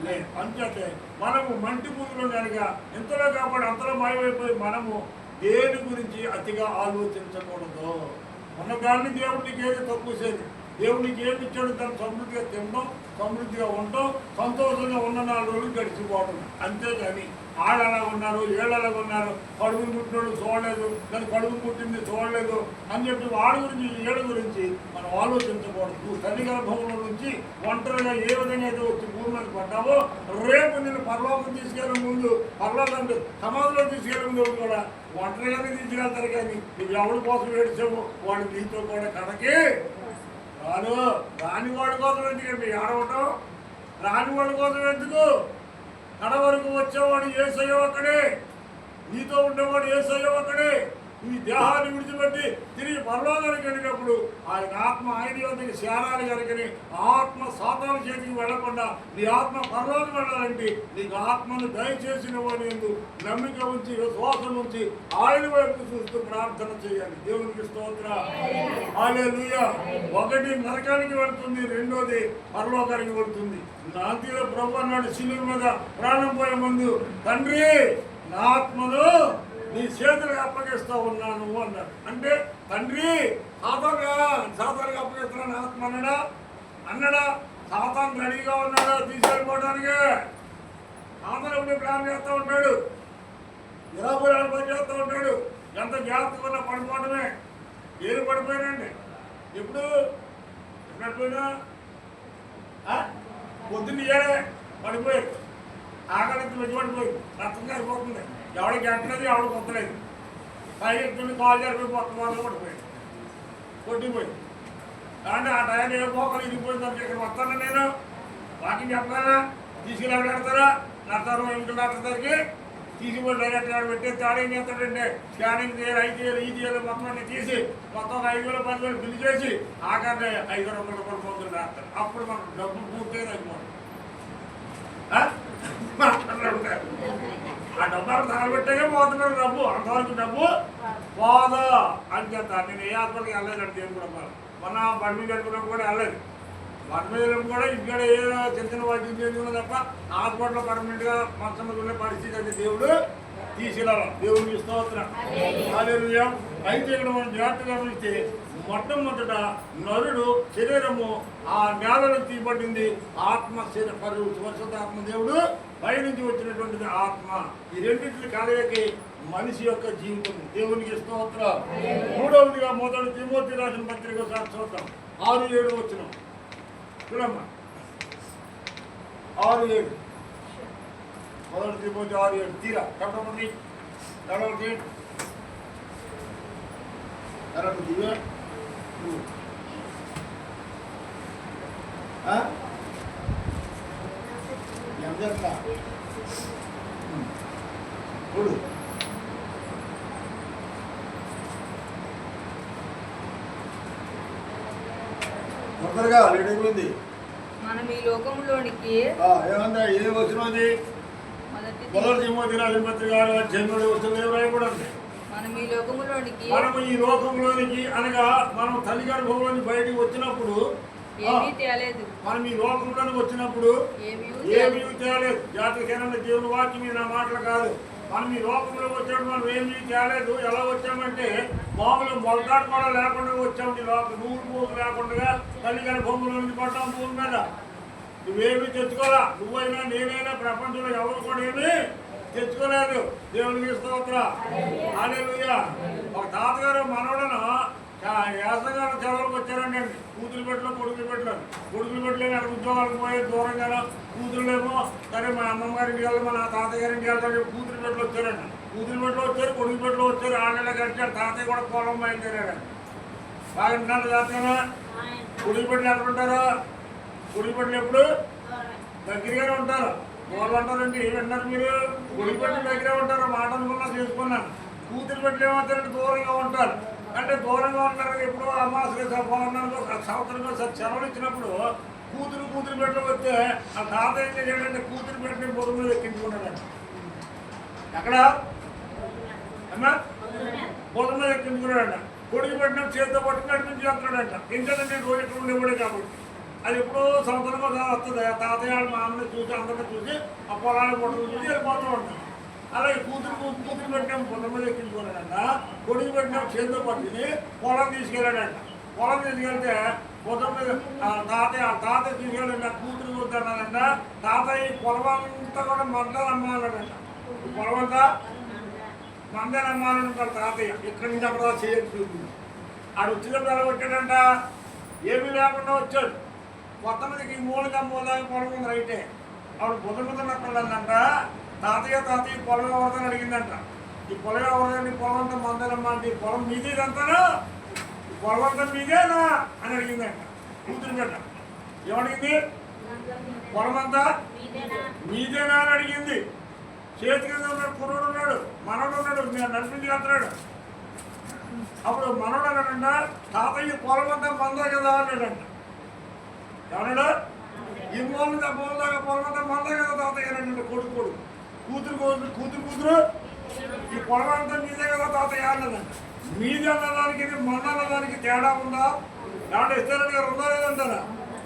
Speaker 2: లేదు. అంచేతే మనము మంటి భూమిలో కనుక ఎంతలో కాబట్టి అంతలో మాయమైపోయి మనము దేని గురించి అతిగా ఆలోచించకూడదు. మన దాన్ని దేవుడికి ఏది తక్కువ చేసి దేవునికి ఏమి ఇచ్చాడు దాన్ని సమృద్ధిగా తినడం, సమృద్ధిగా ఉండటం, సంతోషంగా ఉన్న 4 రోజులు గడిచిపోవడం. అంతేగాని ఆడ అలా ఉన్నారు, ఏళ్ళు అలా ఉన్నారు, కడుపును పుట్టినోళ్ళు చూడలేదు, దాని కడుపును పుట్టింది చూడలేదు అని చెప్పి వాడి గురించి ఏడు గురించి మనం ఆలోచించకూడదు. నువ్వు తల్లి గర్భంలో నుంచి ఒంటరిగా ఏ విధంగా అయితే వచ్చి భూమి మీద పడ్డావో రేపు నేను పరలోకం తీసుకెళ్ళే ముందు పరలోకం సమాధిలో తీసుకెళ్ళే ముందు కూడా ఒంటరిగానే తీసుకెళ్తారు. కానీ నువ్వు ఎవరి కోసం ఏడ్చావు వాడు నీతో కూడా కడకి రాని వాడి కోసం ఎందుకండి ఆడవటం? రాని వాడి కోసం ఎందుకు? కడ వరకు వచ్చేవాడు యేసయ్య ఒక్కడే, నీతో ఉండేవాడు యేసయ్య ఒక్కడే. ఈ దేహాన్ని విడిచిపెట్టి తిరిగి పరలోకానికి వెళ్ళినప్పుడు ఆయన ఆత్మ ఆయన యొద్దకు చేరాలి కనుకని ఆత్మ సాతాను చేతికి వెళ్లకుండా నీ ఆత్మ పరలోకం వెళ్ళాలంటే నీకు ఆత్మను దయచేసిన వాడి యందు నమ్మిక ఉంచి విశ్వాసం ఉంచి ఆయన వైపు చూస్తూ ప్రార్థన చేయాలి. దేవునికి స్తోత్రం. హల్లెలూయా. 1 నరకానికి వెళ్తుంది, 2వది పరలోకానికి వెళ్తుంది. నాంతిలో ప్రభు అన్నాడు శిలువ మీద ప్రాణం పోయే ముందు, తండ్రి నా ఆత్మను నీ చేతులకు అప్పగిస్తా ఉన్నాను అన్నాడు. అంటే తండ్రి సాతానికి అప్పగిస్తున్నాను ఆత్మ అన్నాడా? సాతాను రెడీగా ఉన్నాడా తీసుకెళ్ళిపోవడానికి? సాతాను ఎప్పుడు ప్లాన్ చేస్తూ ఉంటాడు, 20 ఏళ్ళు పని చేస్తూ ఉంటాడు. ఎంత జాగ్రత్తగా ఉన్నా పడిపోవడమే. ఏది పడిపోయానండి? ఎప్పుడు ఎప్పుడైనా పొద్దున్న ఏడే పడిపోయాడు, ఆకలికి వచ్చి పడిపోయింది, రక్తం కారిపోతుంది. ఎవడికి ఎట్టలేదు, ఎవడికి కొత్తలేదు. పైకి ఎత్తుకుని కాలు జరిపోయి మొత్తం వాళ్ళు పడిపోయాడు, కొట్టిపోయింది. కాబట్టి ఆ టైం ఏ పోకలు ఇరిగిపోయిందంటే ఇక్కడ వస్తాను నేను వాకింగ్ చెప్పగలనా? తీసుకెళ్ళి ఎవరు పెడతారా? నడతారు ఇంటి డాక్టర్ దగ్గరికి తీసుకుపోయి డైరెక్ట్ గారు పెట్టేసి ఆడేం చేస్తాడంటే స్కానింగ్ చేయాలి, 5 చేయాలి, ఈ చేయాలి, మొత్తం అన్ని తీసి మొత్తం 5,000 10,000 బిల్లు చేసి ఆఖరి 500 రూపాయలు మందులు రాస్తారు. అప్పుడు మనకు డబ్బులు పూర్తిగా తగ్గిపోతుంది. ఆ డబ్బాలు తగలబెట్టాకే పోతున్నారు డబ్బు. అంతవరకు డబ్బు పోదా అని చెప్తాను. నేను ఏ హాస్పిటల్కి వెళ్ళలేదండి. దేవుడు కూడా మొన్న బండి మీద వెళ్ళినప్పుడు కూడా వెళ్ళలేదు. బండి మీద కూడా ఇక్కడ ఏదో చిన్న వైద్యం చేసుకున్నా తప్ప హాస్పిటల్లో పర్మనెంట్గా మంచం ఉండే పరిస్థితి అయితే దేవుడు తీసుకెళ్ళాలి. దేవుడికి స్తోత్రం. హల్లెలూయా. అయితే ఇక్కడ మనం జాగ్రత్తగా గమనిస్తే మొట్టమొదట నరుడు శరీరము ఆ నేలను తీయబడింది. ఆత్మ పరిశుద్ధాత్మ దేవుడు పైనుంచి వచ్చినటువంటిది ఆత్మ. ఈ రెండింటిని కలయికి మనిషి యొక్క జీవితం. దేవునికి స్తోత్రం. 3వదిగా మొదటి తిమోతి రాసిన పత్రిక చూద్దాం. 6-7 వచ్చినాం చూడమ్మా. 6-7 మొదటి తిమోతి 6-7 తీరా కట్టబడి దివ్య చూడు తొందరగా లేట్ అయిపోయింది.
Speaker 3: మనం ఈ లోకంలోనికి
Speaker 1: ఏమన్నా ఏం వచ్చినది? మొదటి తిమోతి రాసిన పత్రిక 6 వచ్చిన రాయబడింది.
Speaker 3: మనము
Speaker 1: ఈ లోకంలోనికి అనగా మనం తల్లి గర్భంలోని బయటికి వచ్చినప్పుడు మనం ఈ లోకంలోనికి వచ్చినప్పుడు ఏమీ తేలేదు. జాతీయ దేవుని వాక్యం నా మాటలు కాదు.
Speaker 2: మనం ఈ లోకంలోకి వచ్చాడు, మనం ఏమీ తేలేదు. ఎలా వచ్చామంటే మామూలు మొలతాడు కూడా లేకుండా వచ్చాము. ఈ లోకం నూరు పూలు లేకుండా తల్లి గారి బొమ్మల నుంచి పడ్డాం భూమి మీద. నువ్వేమీ తెచ్చుకోరా, నువ్వైనా నేనైనా ప్రపంచంలో ఎవరు కూడా ఏమీ తెచ్చుకోలేదు. దేవునికి స్తోత్రం, హల్లెలూయా. ఒక తాతగారు మనవడను యాసగారు సెలవులకు వచ్చారండి. కూతురు పెట్టలో కొడుకులు పెట్టలేదు. కొడుకులు పెట్టలేదు అక్కడ ఉద్యోగాలకు పోయే దూరంగా. కూతురులేమో సరే మా అమ్మమ్మ గారింటికి వెళ్దాం, మా తాతయ్య గారింటికి వెళ్తాడు. కూతురు పెట్టలు వచ్చారండి. కూతురు పెట్టలో వచ్చారు, కొడుకు పెట్టలో వచ్చారు. ఆడేళ్ళ కలిసారు. తాతయ్య కూడా పొలం బయలుదేరాడు. బాగా వింటారు తాతయ్యనా? కొడుకు పెట్టలు ఎక్కడ ఉంటారు? కొడుకు పెట్టలు ఎప్పుడు దగ్గరగానే ఉంటారు. వాళ్ళు అంటారండి, విన్నారు మీరు? కొడుకు పెట్టలు దగ్గరే ఉంటారు. మాట అనుకున్నా చేసుకున్నాను. కూతురు పెట్టలు ఏమవుతారంటే దూరంగా ఉంటారు. అంటే దూరంగా ఉంటారు. ఎప్పుడు అమాసగా పౌర్ణాలు సంవత్సరంగా సెలవులు ఇచ్చినప్పుడు కూతురు పెట్టలు వస్తే ఆ తాత ఏం చేశాడంటే కూతురు పెట్టిన బొమ్మ మీద ఎక్కించుకున్నాడంట. ఎక్కడ అమ్మా బొమ్మ మీద ఎక్కించుకున్నాడంట. కొడుకు పెట్టిన చేతితో పట్టుకుని నడిపించి వెళ్తాడంట. ఎందుకంటే రోజు ఎక్కడ ఉండేవాడే కాబట్టి. అది ఎప్పుడో సంవత్సరంగా వస్తుంది. తాతయ్య మా అమ్మని చూసి అందరినీ చూసి ఆ పొలాల పొట్టలు చూసి వెళ్ళిపోతూ ఉంటాం. అలాగే కూతురు పెట్టిన పొలం మీద ఎక్కించుకున్నాడంట. కొడుకు పెట్టిన చేతితో పట్టుకుని పొలం తీసుకెళ్ళాడంట. పొలం తీసుకెళ్తే పొలం మీద తాతయ్య తీసుకెళ్ళాడంట. కూతురు చూద్దాడంట. తాతయ్య పొలం అంతా కూడా మందలు అమ్మాలన్నాడంట. పొలం అంతా మందలు అమ్మాలనుకుంటాడు తాతయ్య. ఇక్కడి నుంచి అక్కడ చేయొచ్చు. ఆడు వచ్చినప్పుడు ఎలా వచ్చాడంట, ఏమీ లేకుండా వచ్చాడు. కొంతమందికి మూలగా పొలం ఉంది రైటే. ఆవిడ బుధముదన్నట్టుందంట. తాతయ్య పొలం ఎవరిదని అడిగిందంట. ఈ పొలం ఎవరిదని? పొలం అంతా మందలమ్మా అంటే ఈ పొలం మీదే ఇదంతానా? ఈ పొలం అంతా మీదేనా అని అడిగిందంట కూతురు బిడ్డ. ఏమడిగింది? పొలం అంతా మీదేనా అని అడిగింది. చేతి కింద ఉన్నాడు, కుర్రోడు ఉన్నాడు, మనవడు ఉన్నాడు, నేను నడిపించి వెళ్తున్నాడు. అప్పుడు మనవడు అన్నాడంట, తాతయ్య పొలం అంతా మందే కదా అన్నాడంట. ఏమన్నాడు? ఈ మూల నుంచి ఆ మూల దాకా పొలం అంతా మందే కదా తాతయ్య అన్నాడంట. కొడుకు కూతురు ఈ పొలం అంతా మీదే కదా తాతయ్య అన్నదంట. మీదే అన్నదానికి మన అన్నదానికి తేడా ఉందా? ఏమంటే ఇస్తారని గారు ఉందా లేదంటారా?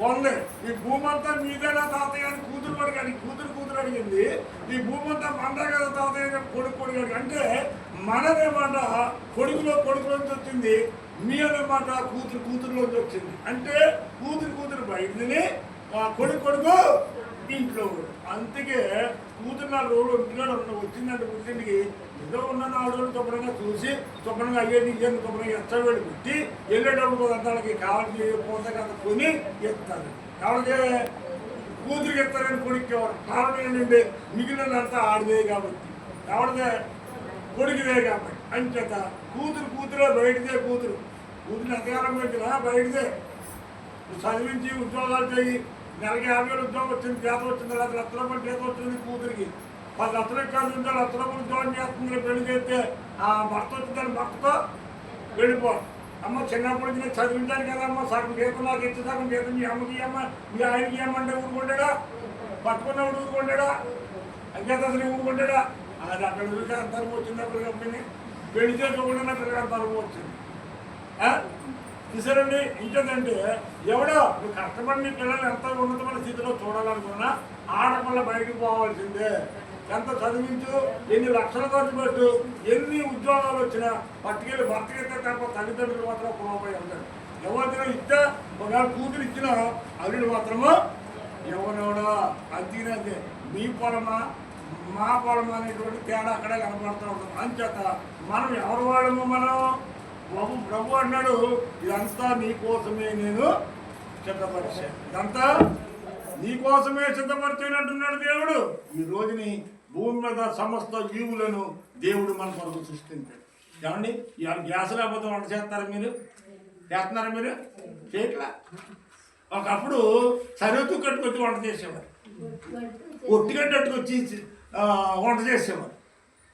Speaker 2: ఉంది. ఈ భూమి అంతా మీదేనా తాతయ్య అని కూతురు అడిగాడు. కూతురు అడిగింది, ఈ భూమి అంతా మందే కదా తాతయ్య అని కొడుకు అడిగాడు. అంటే మనదేమాట కొడుకులోంచి వచ్చింది, మీ అన్నమాట కూతురులోంచి వచ్చింది. అంటే కూతురు బయటని కొడుకు ఇంట్లో. అందుకే కూతురు 4 రోజులు ఇంటికాడ వచ్చిందంటే పుట్టింటికి ఏదో ఉన్న 4 రోజులు శుభ్రంగా చూసి శుభ్రంగా అయ్యేది శుభ్రంగా ఎచ్చవేడి పెట్టి వెళ్ళేటప్పుడు అంతానికి కావాల్సి పోతే కదా కొని ఎత్తారు. కాబట్టి కూతురికి ఎత్తారని కొడుకేవారు. కారణం ఏంటంటే మిగిలినంతా ఆడిదే కాబట్టి, ఎవరిదే కొడుకుదే కాబట్టి. అంచేత కూతురే బయటదే. కూతురు ఎంతకాలం పెట్టినా బయటదే. చదివించి ఉద్యోగాలు చేయి. నెలకి 50,000 ఉద్యోగం వచ్చింది, జీతం వచ్చింది. 1,00,000 రూపాయలు జీతం వచ్చింది కూతురికి. 10 లక్షలు ఎక్కడ 1,00,000 రూపాయలు ఉద్యోగం చేస్తుంది. పెళ్లి చేస్తే ఆ భర్త వచ్చిందని భర్తతో వెళ్ళిపోవాలి. అమ్మ చిన్నప్పటి నుంచి నేను చదివించాను కదమ్మా, సగం జీతం నాకు ఇచ్చి సగం జీతం మీ అమ్మకి ఇవ్వమ్మ, మీ ఆయనకి ఇవ్వమంటే ఊరుకుంటాడా? పట్టుకున్నప్పుడు ఊరుకుంటాడా? అంచేత అసలు ఊరుకుంటాడా? అది అక్కడ చూసి అంత తరపు వచ్చింది. అప్పుడు కంపెనీ పెళ్లి చేసుకోకుండా పిల్లలు తరపు వచ్చింది. చూసారండి. ఇంకేంటంటే ఎవడో నువ్వు కష్టపడి నీ పిల్లలు ఎంత ఉన్నతమైన స్థితిలో చూడాలనుకున్నా ఆడపిల్ల బయటకు పోవాల్సిందే. ఎంత చదివించు, ఎన్ని లక్షల ఖర్చు పెట్టు, ఎన్ని ఉద్యోగాలు వచ్చినా పట్టుకెళ్ళి భర్తకిస్తే తప్ప తల్లిదండ్రులు మాత్రం ఒక రూపాయి ఉంటారు. ఎవరికైనా ఇస్తే ఒకవేళ కూతురు ఇచ్చిన అల్లుడు మాత్రము ఎవరెవడో అంతే. మీ పొలమా మా పొలమా అనేటువంటి తేడా అక్కడే కనపడుతూ ఉంటుంది. అంచేత మనం ఎవరు వాళ్ళము? మనం ప్రభు అన్నాడు, ఇదంతా నీకోసమే నేను సిద్ధపరిచాను. ఇదంతా నీకోసమే సిద్ధపరిచానంటున్నాడు దేవుడు. ఈ రోజుని భూమి మీద సమస్త జీవులను దేవుడు మన కొరకు సృష్టించాడు. ఏమండి, ఇవాళ గ్యాస్ లేకపోతే వంట చేస్తారా? చేస్తున్నారా? మీరు చేయట్లా. ఒకప్పుడు సరిహద్దు కట్టుకొచ్చి వంట చేసేవారు, ఒట్టిగడ్డ కట్టుకొచ్చి వంట చేసేవారు.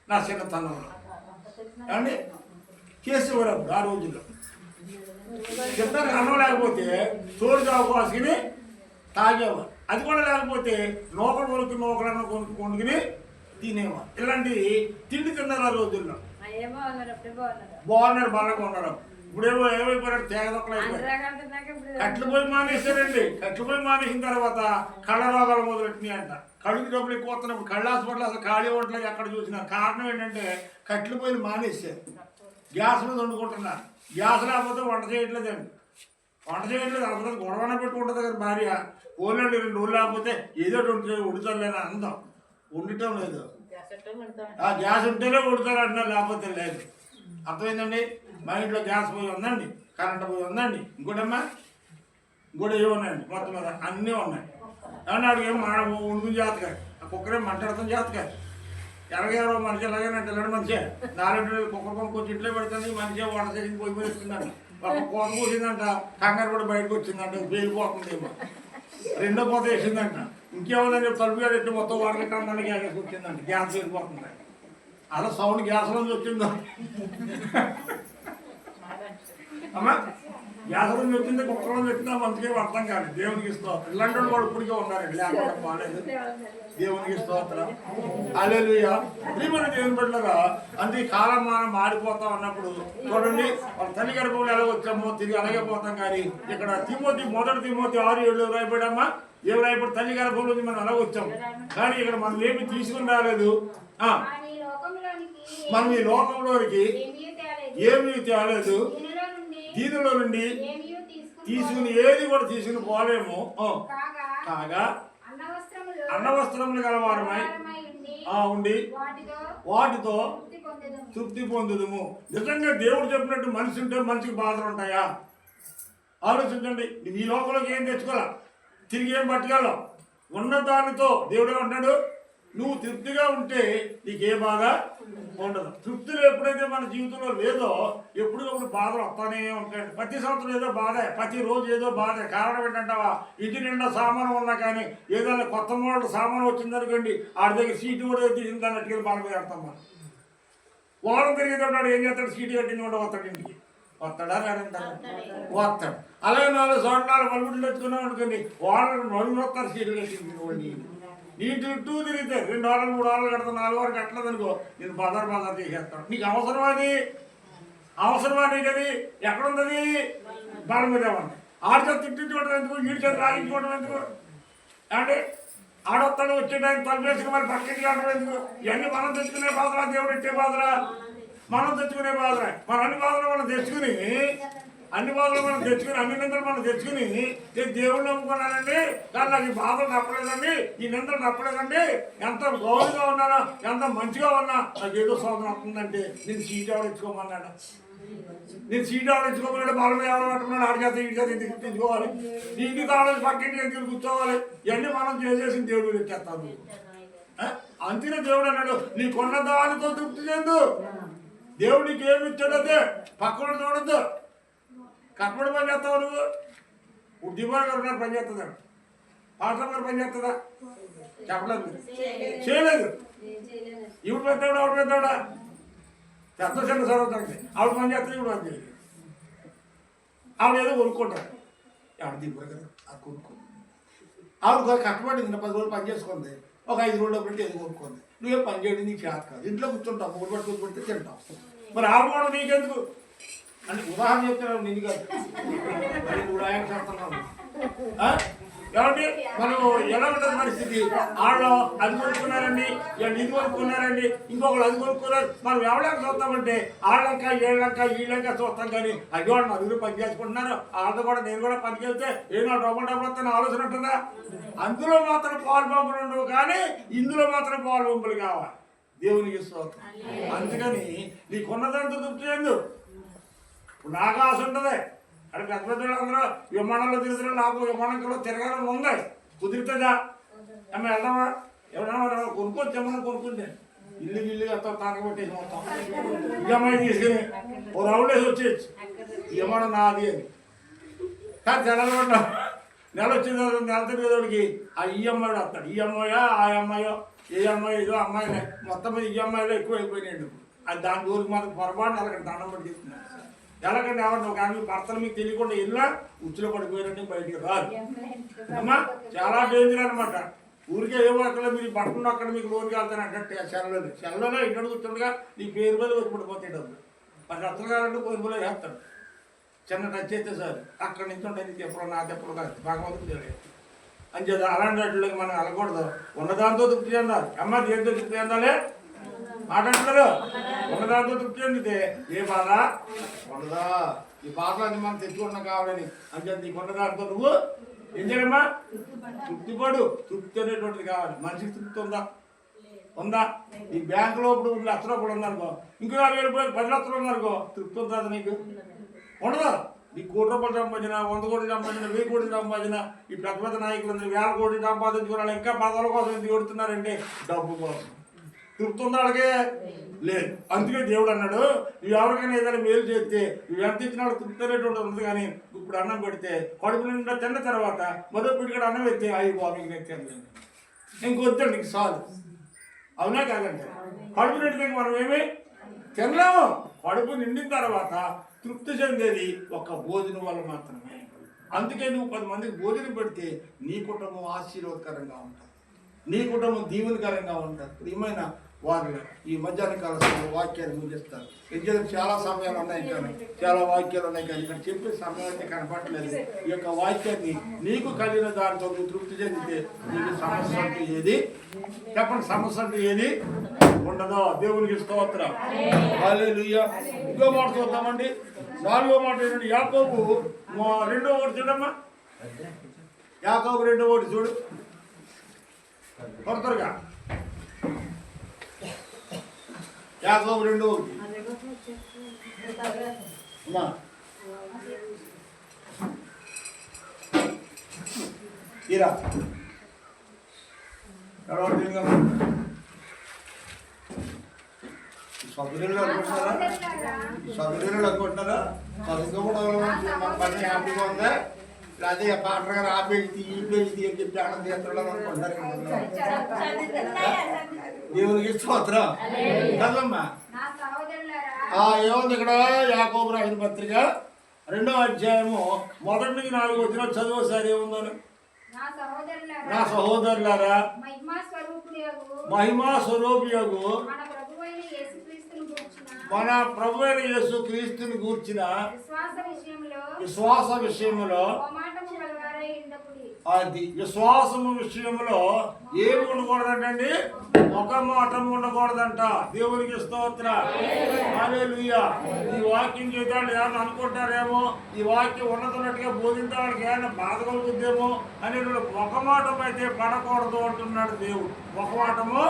Speaker 2: నా చిన్నతనంలో ఏమండి చేసేవారు. అప్పుడు ఆ రోజుల్లో చిత్తరికి అన్నం లేకపోతే చోరు కాసుకుని తాగేవారు. అది కూడా లేకపోతే నూకలన్న కొనుక్కుని తినేవారు. ఇలాంటి తిండి తిన్నారు ఆ రోజుల్లో. బాగున్నారు, బాగా ఉన్నారు. ఇప్పుడేమో ఏమైపోయారు, తేగదొక్కలు అయిపోయారు. కట్లు పోయి మానేశారండి. కట్లు పోయి మానేసిన తర్వాత కళ్ళ రోగాలు మొదలెట్టినాయి అంట. కడుగు డబ్బులు ఎక్కువ వస్తున్నప్పుడు కళ్ళు హాస్పిటల్ అసలు ఖాళీ ఉండలేదు ఎక్కడ చూసినా. కారణం ఏంటంటే కట్లు పొయ్యిలు మానేసారు, గ్యాస్ మీద వండుకుంటున్నారు. గ్యాస్ లేకపోతే వంట చేయట్లేదండి, వంట చేయట్లేదు. అసలు గొడవన పెట్టుకుంటుంది కదా భార్య. ఓన్లండి 2 రోజులు లేకపోతే ఏదో వండుతారు లేదా అందం, వండటం లేదు. ఆ గ్యాస్ ఉంటేనే వండుతారు అంటున్నారు, లేకపోతే లేదు. అర్థమైందండి? మా ఇంట్లో గ్యాస్ పొయ్యి ఉందండి, కరెంట్ పొయ్యి ఉందండి, ఇంకోటమ్మా ఇంకోటి ఏమున్నాయండి, మొత్తం మీద అన్నీ ఉన్నాయి. ఏమన్నా అడిగే మా వండుకుని జాతకాయ ఆ కుక్కరే మాట్లాడతాం జాతకాయ. ఎలాగెవరో మనిషి ఎలాగైనా ఇలాంటి మనిషి 4 కుక్కర్ కొంచెం ఇంట్లో పెడుతుంది, మనిషి వంట చేసి పోయి ఇస్తుందంట. ఒక కోత పోసిందంట, కంగారు కూడా బయటకు వచ్చిందంట, పేలిపోతుందేమో. రెండో కోత వేసిందంట, ఇంకేముందని చెప్పి తలుపు ఎట్టి మొత్తం వాటర్ కన్నా గ్యాస్ వచ్చిందంట, గ్యాస్ వెళ్ళిపోతుంది. అలా సౌండ్ గ్యాస్ నుంచి వచ్చిందో అమ్మా, గ్యాస్ నుంచి వచ్చింది, కుక్కర్ నుంచి వచ్చిందా మంచిగా అర్థం కాదు. దేవునికి స్తోత్రం. ఇలాంటి వాళ్ళు కూడా ఇప్పటికే ఉన్నారండి, లేకపోతే బాగాలేదు. దేవునికి స్తోత్రం. హల్లెలూయా. ప్రియమైన దేవుని బిడ్డలారా, అంతే కాలం మనం మారిపోతా ఉన్నప్పుడు చూడండి, వాళ్ళ తల్లి గర్భంలో ఎలా వచ్చామో తిరిగి అలాగే పోతాం. కానీ ఇక్కడ తిమోతి 1 తిమోతి 6:7 రాయబడమ్మా, ఏం రాయబడి తల్లి గర్భంలో మనం ఎలా వచ్చాము. కానీ ఇక్కడ మనం ఏమి తీసుకుని రాలేదు. మనం ఈ లోకంలోనికి ఏమీ తేలేదు, దీనిలో నుండి తీసుకుని ఏది కూడా తీసుకుని పోలేము. కాగా అన్నవస్త్రములు గలవారమై ఉండి వాటితో తృప్తి పొందుదుము. నిజంగా దేవుడు చెప్పినట్టు మనిషి ఉంటే మనిషికి బాధలు ఉంటాయా? ఆలోచించండి. ఈ లోకంలోకి ఏం తెచ్చుకోవాలా, తిరిగి ఏం పట్టుకెళ్ళాం. ఉన్న దానితో దేవుడు ఏమంటాడు, నువ్వు తృప్తిగా ఉంటే నీకే బాధ ఉండదు. తృప్తిలో ఎప్పుడైతే మన జీవితంలో లేదో ఎప్పుడప్పుడు బాధలు వస్తానే ఉంటాయండి. ప్రతి సంవత్సరం ఏదో బాధే, ప్రతిరోజు ఏదో బాధే. కారణం ఏంటంటావా, ఇంటి నిండా సామాను ఉన్నా కానీ ఏదైనా కొత్త మోడల్ సామాను వచ్చిందనుకోండి, ఆడి దగ్గర సీటు కూడా తీసిన దాన్ని అట్టుకెళ్ళి బాధ పెడతాం. మనం వారం తిరిగేటప్పుడు ఏం చేస్తాడు, సీటు కట్టింది కూడా వస్తాడు ఇంటికి. వస్తాడా లేదంటారు, వస్తాడు. అలాగే 4 చోట్ల మలుగుడ్లు తెచ్చుకున్నాం అనుకోండి, వారం నలుగురు వస్తారు సీటు కట్టింది. నీ చుట్టూ తిరిగితే 2 వారాలు 3 వారాలు కడతా, 4 వారాలు కట్టలేదు అనుకో, నేను బజార్ చేసేస్తాను. నీకు అవసరమా నీకు? అది ఎక్కడుంది? బాల మీద ఉంది. ఆడితో తిట్టించుకోవడం ఎందుకు, వీడి చేత రాగించుకోవడం ఎందుకు? అంటే ఆడొస్తాడు వచ్చే టైం తలపేసుకు మరి పక్కకి కావడం ఎందుకు? ఇవన్నీ మనం తెచ్చుకునే బాధరా, దేవుడు ఇచ్చే బాధరా? మనం తెచ్చుకునే బాధరా. మన అన్ని బాధలు మనం తెచ్చుకుని అన్ని నిందలు మనం తెచ్చుకుని దేవుడు నమ్ముకున్నానండి, కానీ నాకు ఈ బాధలు తప్పలేదండి, ఈ నిందలు తప్పలేదండి, ఎంత గౌరవంగా ఉన్నానో, ఎంత మంచిగా ఉన్నా నాకు ఏదో శోధన వస్తుందంటే నేను సీట్ ఎవరు ఇచ్చుకోమన్నాడు. నేను సీట్ ఎవరు ఇచ్చుకోమన్నాడు, బలం ఎవరు పట్టుకున్నాడు, ఆడి చేత ఇంటి చేత ఇంటికి తెచ్చుకోవాలి, ఇంటికి తాళం పక్కింటి దగ్గర కూర్చోవాలి. ఇవన్నీ మనం చేసేసి దేవుడు తెచ్చేస్తాను. అంతేనే దేవుడు అన్నాడు, నీకున్న దానితో తృప్తి చెందు. దేవుడికి ఏమి ఇచ్చాడు అదే, పక్కన చూడద్దు. కట్టుబడి పని చేస్తావు నువ్వు. ఉద్యోగాలు గారు ఉన్నారు, పని చేస్తుందా? పాఠం గారు పని చేస్తుందా? చెప్పలేదు, చేయలేదు. ఇప్పుడు పెద్దవాడు ఆవిడ పెద్దవాడా? పెద్ద చిన్న చదువుతాండి, ఆవిడ పని చేస్తుంది, ఇప్పుడు పని చేయలేదు. ఆవిడ ఏదో కొనుక్కుంటారు, ఆవిడ దిగుబడి కదా అది కొనుక్కుంది. ఆవిడ కట్టుబడి 10 రోజులు పని చేసుకుంది, ఒక 5 రోజులు పెట్టి ఏదో కొనుక్కుంది. నువ్వేం పని చేయడం నీకు చేత కాదు, ఇంట్లో కూర్చుంటావు, మూడు పట్టు కూర్చుంటే తింటావు. మరి ఆవిడ కూడా నీకెందుకు అంటే ఉదాహరణ చెప్తున్నాను, నిన్ను కాదు, నువ్వు రాయక చేస్తున్నావు. కాబట్టి మనం ఎలా ఉంటుంది పరిస్థితి, వాళ్ళు అది కొనుక్కున్నారండి, ఇది కొనుక్కున్నారండి, ఇంకొకరు అది కొనుక్కున్నారు. మనం ఎవరికి చూస్తామంటే వాళ్ళంక వీళ్ళంక చూస్తాం. కానీ అయ్యో వాళ్ళు నలుగురు పని చేసుకుంటున్నారు, వాళ్ళతో కూడా నేను కూడా పనికి వెళ్తే ఏదో డబ్బులు వస్తాను ఆలోచన ఉంటుందా? అందులో మాత్రం పాలు పంపులు ఉండవు, కానీ ఇందులో మాత్రం పాలు పంపులు కావాలి. దేవునికి స్తోత్రం. అందుకని నీకున్నదంతా తృప్తి చెందు. ఇప్పుడు నాకు ఆశ ఉంటుంది, అక్కడ పెద్ద పెద్ద అందరూ విమానంలో తిరుగుతున్నా, నాకు విమానంలో తిరగాలని ఉంది. కుదురుతుందా? అమ్మ వెళ్దామా? ఎవరన్నా కొనుక్కొచ్చామన్నా కొనుక్కుంటే ఇల్లు అంతా తాగబట్టేసి మొత్తం ఈ అమ్మాయి తీసుకుని ఓ రౌండ్ వేసి వచ్చేయచ్చు, ఈ విమానం నాది అని. కానీ తెలంగాణ నెల వచ్చిన తర్వాత నెల తిరిగేవాడికి ఆ ఈఎంఐ వస్తాడు. ఈ అమ్మాయో ఆ అమ్మాయో ఏ అమ్మాయి ఏదో అమ్మాయిలే, మొత్తం మీద ఈఎంఐలో ఎక్కువ అయిపోయినాడు. అది దాని జోలికి మాత్రం పొరపాటు అలాగ దండం పడి తీసుకున్నాడు. ఎలాగంటే ఎవరిని ఒక ఆమె భర్తలు మీకు తెలియకుండా వెళ్ళినా ఉచ్చులో పడిపోయారంటే బయటికి రాదు అమ్మా. చాలా డేంజర్ అనమాట. ఊరికే ఏమో అక్కడ మీరు బట్టలు అక్కడ మీకు లోనికి వెళ్తాను అంటే సెలవులో ఇక్కడ కూర్చుండగా నీ పేరు మీద వచ్చి పడిపోతాయి డబ్బులు. మరి అత్తలు కావాలంటే పొరుగులో వేస్తాడు, చిన్న టచ్ అయితే సార్ అక్కడి నుంచి ఉంటాయి. నీకు ఎప్పుడు నా తెప్పుడు కాదు, భగవంతుడు తెలియదు. అని చేత అలాంటి వాటిలోకి మనం వెళ్ళకూడదు. ఉన్నదాంతో తృప్తి చెందాలి. అమ్మ దేంతో తృప్తి చెందాలి మాట్లాడుతున్నారు. ఉన్నదాంతో తృప్తి చెందితే ఏ బాధ ఉండదా. ఈ బాధలన్నీ మనం తెచ్చుకున్నా కావాలని అని చేత నీకు ఉన్నదాంతో నువ్వు ఏం చేయాలమ్మా తృప్తిపడు. తృప్తి అనేటువంటిది కావాలి. మనిషికి తృప్తి ఉందా? ఈ బ్యాంకులో ఇప్పుడు 1 లక్ష రూపాయలు ఉందనుకో, ఇంకో 50,000 రూపాయలు 10 లక్షలు ఉందనుకో, తృప్తి ఉంటుందా నీకు? ఉండదు. ఈ 1 కోటి రూపాయలు సంపాదించిన, 100 కోట్లు సంపాదించిన, 1000 కోట్లు సంపాదించిన ఈ పెద్ద పెద్ద నాయకులు 1000 కోట్లు సంపాదించుకున్న ఇంకా పదవుల కోసం ఎందుకు కొడుతున్నారంటే డబ్బు కోసం. తృప్తి ఉందా వాళ్ళకి? లేదు. అందుకే దేవుడు అన్నాడు, నువ్వు ఎవరికైనా ఏదైనా మేలు చేస్తే నువ్వు ఎంత ఇచ్చిన వాళ్ళు తృప్తి అనేటువంటి ఉంది. కానీ ఇప్పుడు అన్నం పెడితే కడుపు నిండా తిన్న తర్వాత మొదటి పిడికడ అన్నం ఎత్తే అయ్యి బాబు నేను తినలేదు, ఇంకొద్దండి నీకు చాలు. అవునా కాదంటే కడుపు నిండితే మనం ఏమి తినలేము. కడుపు నిండిన తర్వాత తృప్తి చెందేది ఒక్క భోజనం వల్ల మాత్రమే. అందుకే నువ్వు 10 మందికి భోజనం పెడితే నీ కుటుంబం ఆశీర్వాదకరంగా ఉంటుంది, నీ కుటుంబం దీవెనకరంగా ఉంటుంది. ప్రియమైన వారు ఈ మధ్యాహ్న కాల వాక్యాన్ని ముగిస్తారు. ఎందుకంటే చాలా సమయాలు ఉన్నాయి, కానీ చాలా వాక్యాలు ఉన్నాయి, కానీ ఇక్కడ చెప్పే సమయం అయితే కనపడలేదు. ఈ యొక్క వాక్యాన్ని నీకు కలిగిన దాంతో నువ్వు తృప్తి చెందితే నీకు సమస్య అంటూ ఏది చెప్పండి, సమస్య అంటూ ఏది ఉండదో. దేవునికి స్తోత్రం. హల్లెలూయా. ఇంకో మాట చూద్దామండి. 4వ మాట ఏంటంటే యాకోబు 2వ ఒకటి చూడమ్మా. యాకోబు 2వ ఒకటి చూడు త్వరగా. యాకోబు 2వ ఒకటి ఇరా సభ్యులు అనుకుంటున్నారా? చదువుకోవడం పని హ్యాపీగా ఉందా? అదే పాటర్ గారు ఆ పేజీ ఈ పేజీ అని చెప్పి ఆనందం అనుకుంటారు. దేవునికి స్తోత్రం కదమ్మా. ఏముంది ఇక్కడ? యాకోబు రాసిన పత్రిక 2వ అధ్యాయము 1 నుంచి 4 వచ్చిన చదువు సార్. ఏముందని? నా సహోదరులారా మహిమా స్వరూపియగు మన ప్రభు అయిన యేసు క్రీస్తుని గూర్చిన విశ్వాస విషయంలో అది విశ్వాసము విషయంలో ఏమి ఉండకూడదంటండి? ఒక మాటం ఉండకూడదంట. దేవునికి స్తోత్రం. హల్లెలూయా. ఈ వాక్యం చేద్దాం ఏమన్నా అనుకుంటారేమో, ఈ వాక్యం ఉన్నతున్నట్టుగా బోధించడానికి ఏమైనా బాధ కలుగుద్దేమో అని ఒక మాటం అయితే పడకూడదు అంటున్నాడు దేవుడు. ఒక మాటము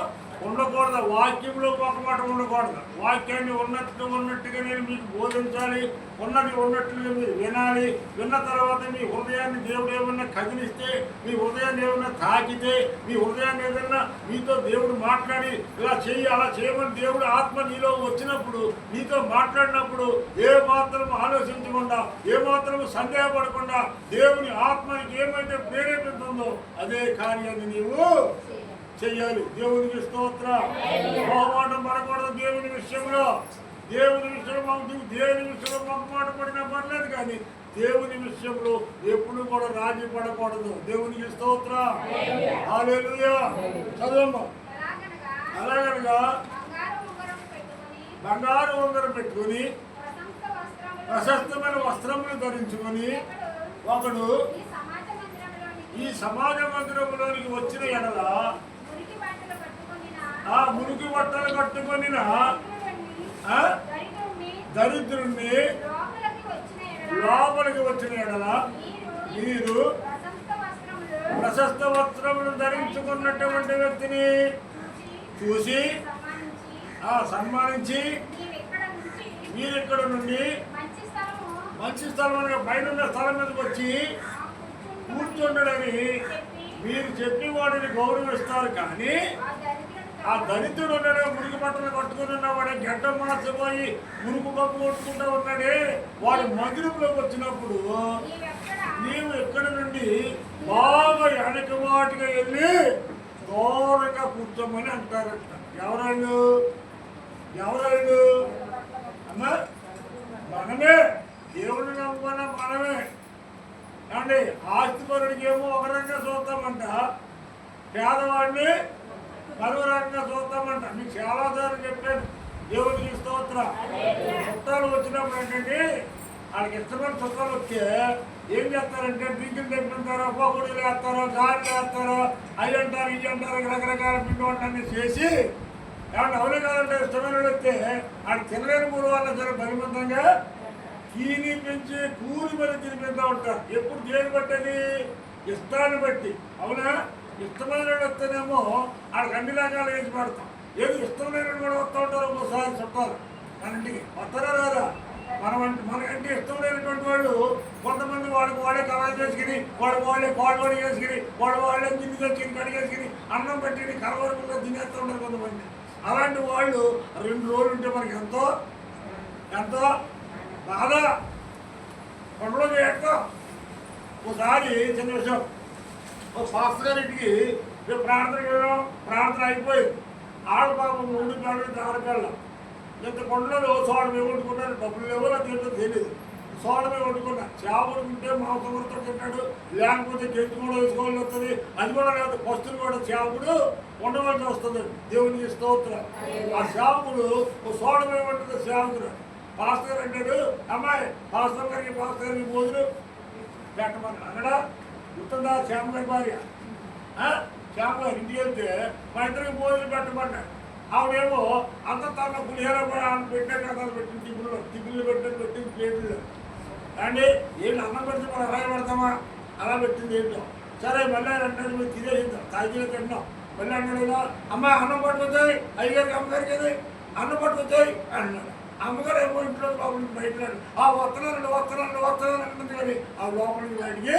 Speaker 2: ఉండకూడదు. వాక్యంలో ఒక మాట ఉండకూడదు. వాక్యాన్ని ఉన్నట్టుగా నేను మీకు బోధించాలి, ఉన్నది ఉన్నట్లుగా మీరు వినాలి. విన్న తర్వాత మీ హృదయాన్ని దేవుడు ఏమన్నా కదిలిస్తే, మీ హృదయాన్ని ఏమన్నా తాకితే, మీ హృదయాన్ని ఏదన్నా మీతో దేవుడు మాట్లాడి ఇలా చెయ్యి అలా చేయమని దేవుడు ఆత్మ నీలో వచ్చినప్పుడు, నీతో మాట్లాడినప్పుడు ఏ మాత్రం ఆలోచించకుండా, ఏ మాత్రం సందేహపడకుండా దేవుని ఆత్మనికి ఏమైతే ప్రేరేపిస్తుందో అదే కార్యాన్ని నీవు చెయ్యాలి. దేవునికి స్తోత్రం. మొహమాటం పడకూడదు దేవుని విషయంలో. దేవుని విషయంలో దేవుని విషయంలో మొహమాట పడినా పర్లేదు, కానీ దేవుని విషయంలో ఎప్పుడు కూడా రాజీ పడకూడదు. దేవునికి స్తోత్రం. హల్లెలూయా. చదవమ్మా. అలాగనగా బంగారు ఉంగరం పెట్టుకుని ప్రశస్తమైన వస్త్రములు ధరించుకొని ఒకడు ఈ సమాజ మందిరంలోనికి వచ్చిన ఎడల ఆ మురికి బట్టలు కట్టుకొని దరిద్రుణ్ణి లోపలికి వచ్చిన ఎడల మీరు ప్రశస్త వస్త్రములు ధరించుకున్నటువంటి వ్యక్తిని చూసి సన్మానించి మీరు ఇక్కడ నుండి మంచి స్థలం పైన స్థలం మీదకి వచ్చి కూర్చుండడని మీరు చెప్పి వాడిని గౌరవిస్తారు. కానీ ఆ దరిద్రుడు ఉన్నాడే, మురికి బట్టలు కట్టుకుని ఉన్నవాడే, గడ్డ మార్చిపోయి మురుగు పప్పు కొట్టుకుంటూ ఉన్నాడే, వాడు మందిరంలోకి వచ్చినప్పుడు నీవు ఎక్కడ నుండి బాగా వెనక వాటిగా వెళ్ళి దూరంగా కూర్చోమని అంటారట. ఎవరాళ్ళు అమ్మా? మనమే. దేవుడిని నమ్ముకున్న మనమే అండి. ఆస్తిపరుడికి ఏమో ఒక రకంగా చూస్తామంట, పేదవాడిని మరో రకంగా చూస్తామంట. మీకు చాలాసార్లు చెప్పాను. దేవుడికి స్తోత్రం. చుట్టాలు వచ్చినప్పుడు ఏంటంటే వాళ్ళకి ఇష్టమైన చుట్టాలు వస్తే ఏం చేస్తారంటే డ్రింకులు తెప్పిస్తారు, పోగుడులు వేస్తారు, గారెలు వేస్తారు, అవి అంటారు ఇవి అంటారు, రకరకాల పిండి వంటలన్నీ చేసి ఏమన్నా అవునే కాదంటే ఇష్టమైన వస్తే ఆడు తినలేని మూడు వాళ్ళ సరే బలవంతంగా తీని పెంచి కూలి మరి తినిపిస్తూ ఉంటారు. ఎప్పుడు దేని బట్టది? ఇష్టాన్ని బట్టి. అవునా? ఇష్టమైన వస్తేనేమో ఆడికి అన్ని రకాలు వేసి పడతాం. ఏది ఇష్టం లేని కూడా వస్తూ ఉంటారు ఒక్కోసారి చుట్టాలు మన ఇంటికి. వస్తారా రాదా? మనకంటే ఇష్టం లేనటువంటి వాళ్ళు కొంతమంది వాడే కవాయి చేసుకుని వాళ్ళే కోడవాడి వేసుకుని వాళ్ళే గిన్నె తెచ్చుకుని కడిగేసుకుని అన్నం పెట్టి కలవరకుండా తినేస్తూ ఉంటారు కొంతమంది. అలాంటి వాళ్ళు 2 రోజులు ఉంటే మనకి ఎంతో ఎంతో బాధ. కొండలో చేయటం ఒకసారి చిన్న విషయం, ఒక పాస్టర్ గారింటికి మేము ప్రార్థన అయిపోయింది. ఆడ పాపం 3 పిల్లలు 6 పిల్లలు ఇంత కొండలో సోడ మేము వండుకున్నాను. డబ్బులు లేవో తింటో తెలియదు. సోడ మేము వండుకున్నా. చేపలు తింటే మాంసం కూడా తింటాడు, లేకపోతే గెంటు కూడా వేసుకోవాల్సి వస్తుంది. అది కూడా లేదు. పస్తులు కూడా చేపలు ఉండవలసి వస్తుంది. దేవునికి స్తోత్రం. ఆ చేపలు సోడ మేము వండుతుంది సేవకుడు. పాస్టర్ గారు అంటాడు, అమ్మాయి పాస్టర్ గారికి భోజనం పెట్టమని అక్కడ గుర్తుందా? శ్యామ గారి భార్య శ్యామ గారు ఇంటికి వెళ్తే మా ఇద్దరికి భోజనం పెట్టమన్నాడు. ఆవిడేమో అంత తన పులిహోర పెట్టే కథలు పెట్టింది, టిఫిన్లు పెట్టింది ప్లేట్లు అండి. ఏంటి అన్నం పెడితే మనం అలాగే పెడతామా? అలా పెట్టింది ఏంటో. సరే మళ్ళీ అంటారు మీరు తినేద్దాం, తాగిలో తింటాం. మళ్ళీ అన్నాడు, అమ్మ అన్నం పట్టుకొచ్చాయి, అయ్యగారికి అమ్మగారికి ఏది అన్నం పట్టుకొచ్చాయి అన్నాడు. అమ్మగారు ఏమో ఇంట్లో లోపల బయటలాడు వస్తున్నానండి అంటుంది. కానీ ఆ లోపలికి బయటికి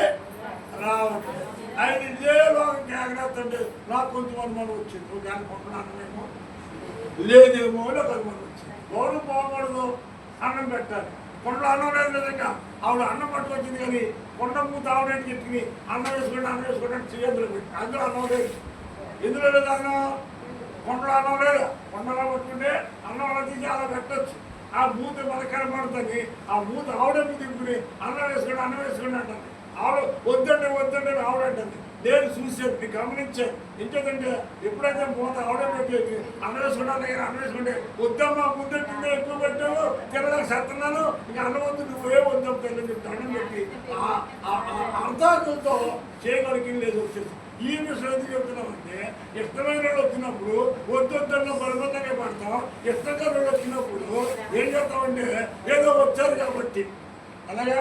Speaker 2: రావట్లేదు. ఆయన ఇదే లోకం జాగ్రత్త. నాకు కొంచెం అనుమానం వచ్చింది. నువ్వు దాన్ని పంపడానేమో లేదేమో అని ఒక అనుమానం వచ్చింది. ఎవరు పోకూడదు, అన్నం పెట్టాలి. కొండలో అన్నం లేదు నిజంగా. ఆవిడ అన్నం పట్టుకొచ్చింది కానీ కొండ మూత ఆవిడని చెట్టుకుని అన్నం వేసుకుంటే చేతులు పెట్టి అందులో అన్నం లేదు. ఎందులో లేదు అన్నం? కొండలో అన్నం లేదు. కొండలో పట్టుకుంటే అన్నం అలా తీసి అలా పెట్టచ్చు. ఆ మూత మన కనపడుతుంది. ఆ మూత ఆవిడే తిప్పుకుని అన్నం వేసుకుంటే అంటుంది. ఆవిడ వద్దంటే ఆవిడ అంటుంది. నేను చూసాను, నీకు గమనించాను. ఇంకేదంటే ఎప్పుడైతే మూత ఆవిడే పెట్టేది అన్నం వేసుకుంటే వద్దమ్మా ముందెట్టిందే ఎక్కువ పెట్టావు తినడానికి సత్తున్నాను, ఇంకా అన్నం వద్దు నువ్వే వద్దాం తెల్లని దండం పెట్టి అర్థాలతో చేయగలిగి లేదు వచ్చేసి. ఈ విషయం ఎందుకు చెప్తున్నామంటే ఇష్టమైన వాళ్ళు వచ్చినప్పుడు వద్దొద్దన్న బలవంతంగా పడతాం. ఇష్టంగా వాళ్ళు వచ్చినప్పుడు ఏం చేస్తామంటే ఏదో వచ్చారు కాబట్టి అలాగా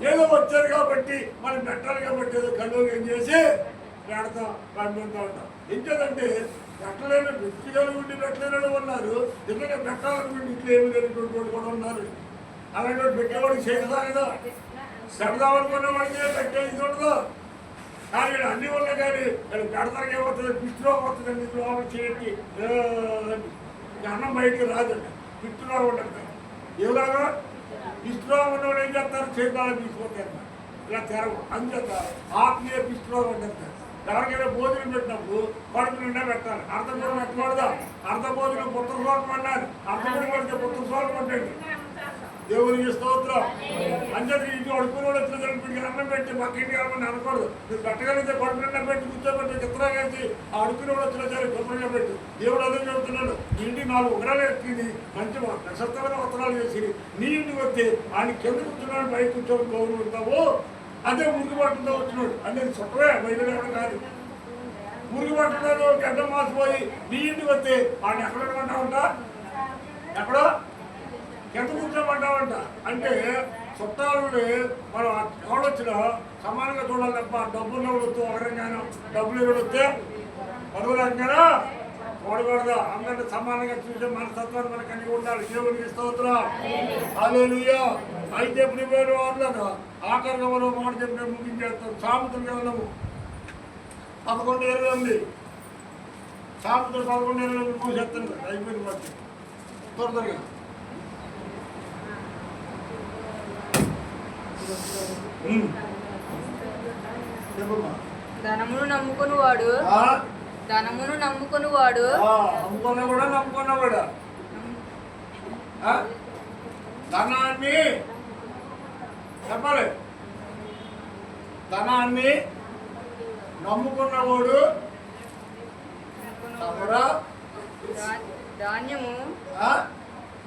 Speaker 2: ఏదో వచ్చారు కాబట్టి మనం పెట్టాలి కాబట్టి ఏదో కళ్ళు ఏం చేసి పెడతాం, పండుతూ ఉంటాం. ఇంకేదంటే పెట్టలేని వ్యక్తిగత ఉండి పెట్టలేని ఉన్నారు, ఎందుకంటే పెట్టాలనుకుంటే ఇంట్లో ఏమి లేనటువంటి వాళ్ళు కూడా ఉన్నారు. అలాంటి పెట్టేవాడికి చేయదా కదా, పెడదామనుకున్న వాడికి పెట్టే ఇది ఉండదు. కానీ అన్ని వల్ల కానీ పెడతానికి ఏమవుతుంది, పిచ్చిలో వస్తుందండి. లోపల చేయండి అన్నం బయటికి రాదండి. పిచ్చిలో ఉంటుంది. ఏలాగా పిచ్చిలో ఉన్నవాడు ఏం చేస్తారు? చేతాలు తీసుకుంటారు ఇలా తెరవు. అంచేత ఆత్మీయ పిచ్చిలో ఉంటుంది. ఎవరికైనా భోజనం పెట్టినప్పుడు కడుపు నిండా పెట్టాలి. అర్థభోజనం పెట్టకూడదా? అర్థభోజనం పుత్ర స్వాగం అన్నారు. అర్థభోజనం పెడితే పుత్ర స్వాగం ఉంటుంది. దేవునికి స్తోత్రం. అంచేది ఇంటి అడుపులో వచ్చిన అన్నం పెట్టి మాకు ఇంటికి రమ్మని అనకూడదు. మీరు పెట్టగలిగితే కడుపు నిండా పెట్టి కూర్చోబెట్టి చిత్రా వేసి ఆ అడుపులో వచ్చిన సరే శుభ్రంగా పెట్టి దేవుడు అదే చెబుతున్నాడు. ఇంటికి 4 ఉగ్రాలు ఎక్కింది, మంచి ప్రశస్తమైన ఉత్తరాలు చేసి నీ ఇంటికి వస్తే ఆయన కింద కూర్చున్నాడు, బయట కూర్చొని గౌరవం పెడతావు. అదే మురుగుబాటుతో వచ్చినాడు. అనేది చుట్టమే బయలుదేరడం కాదు. మురుగుబాటులో గడ్డ మాసిపోయి నీ ఇంటికి వస్తే ఆయన ఎక్కడ ఉంటా ఎక్కడో ఎంత కూర్చోమంటామంట. అంటే చుట్టాలని మనం ఎవడొచ్చినా సమానంగా చూడాలి తప్ప డబ్బులు ఎవడొచ్చు ఒకరంగానో డబ్బులు ఎవడొస్తే పరుగులంగానో చూడకూడదు. అందరినీ సమానంగా చూసే మనస్తత్వాన్ని మనకు అన్ని ఉండాలి. దేవునికి స్తోత్రం. హల్లెలూయా. అయితే ప్రిపేర్ వాళ్ళను ఆఖరిగా మనం మాట చెప్పిన ముగించేస్తాం. సామెతలు కేవలము 11:28 సామెతలు 11:28 మూసేస్తాను. అయిపోయింది బట్టి త్వరగా
Speaker 3: ధనమును నమ్ముకునివాడు
Speaker 2: ధనాన్ని చెప్పాలి. ధనాన్ని నమ్ముకున్నవాడు
Speaker 3: ధాన్యము
Speaker 2: అది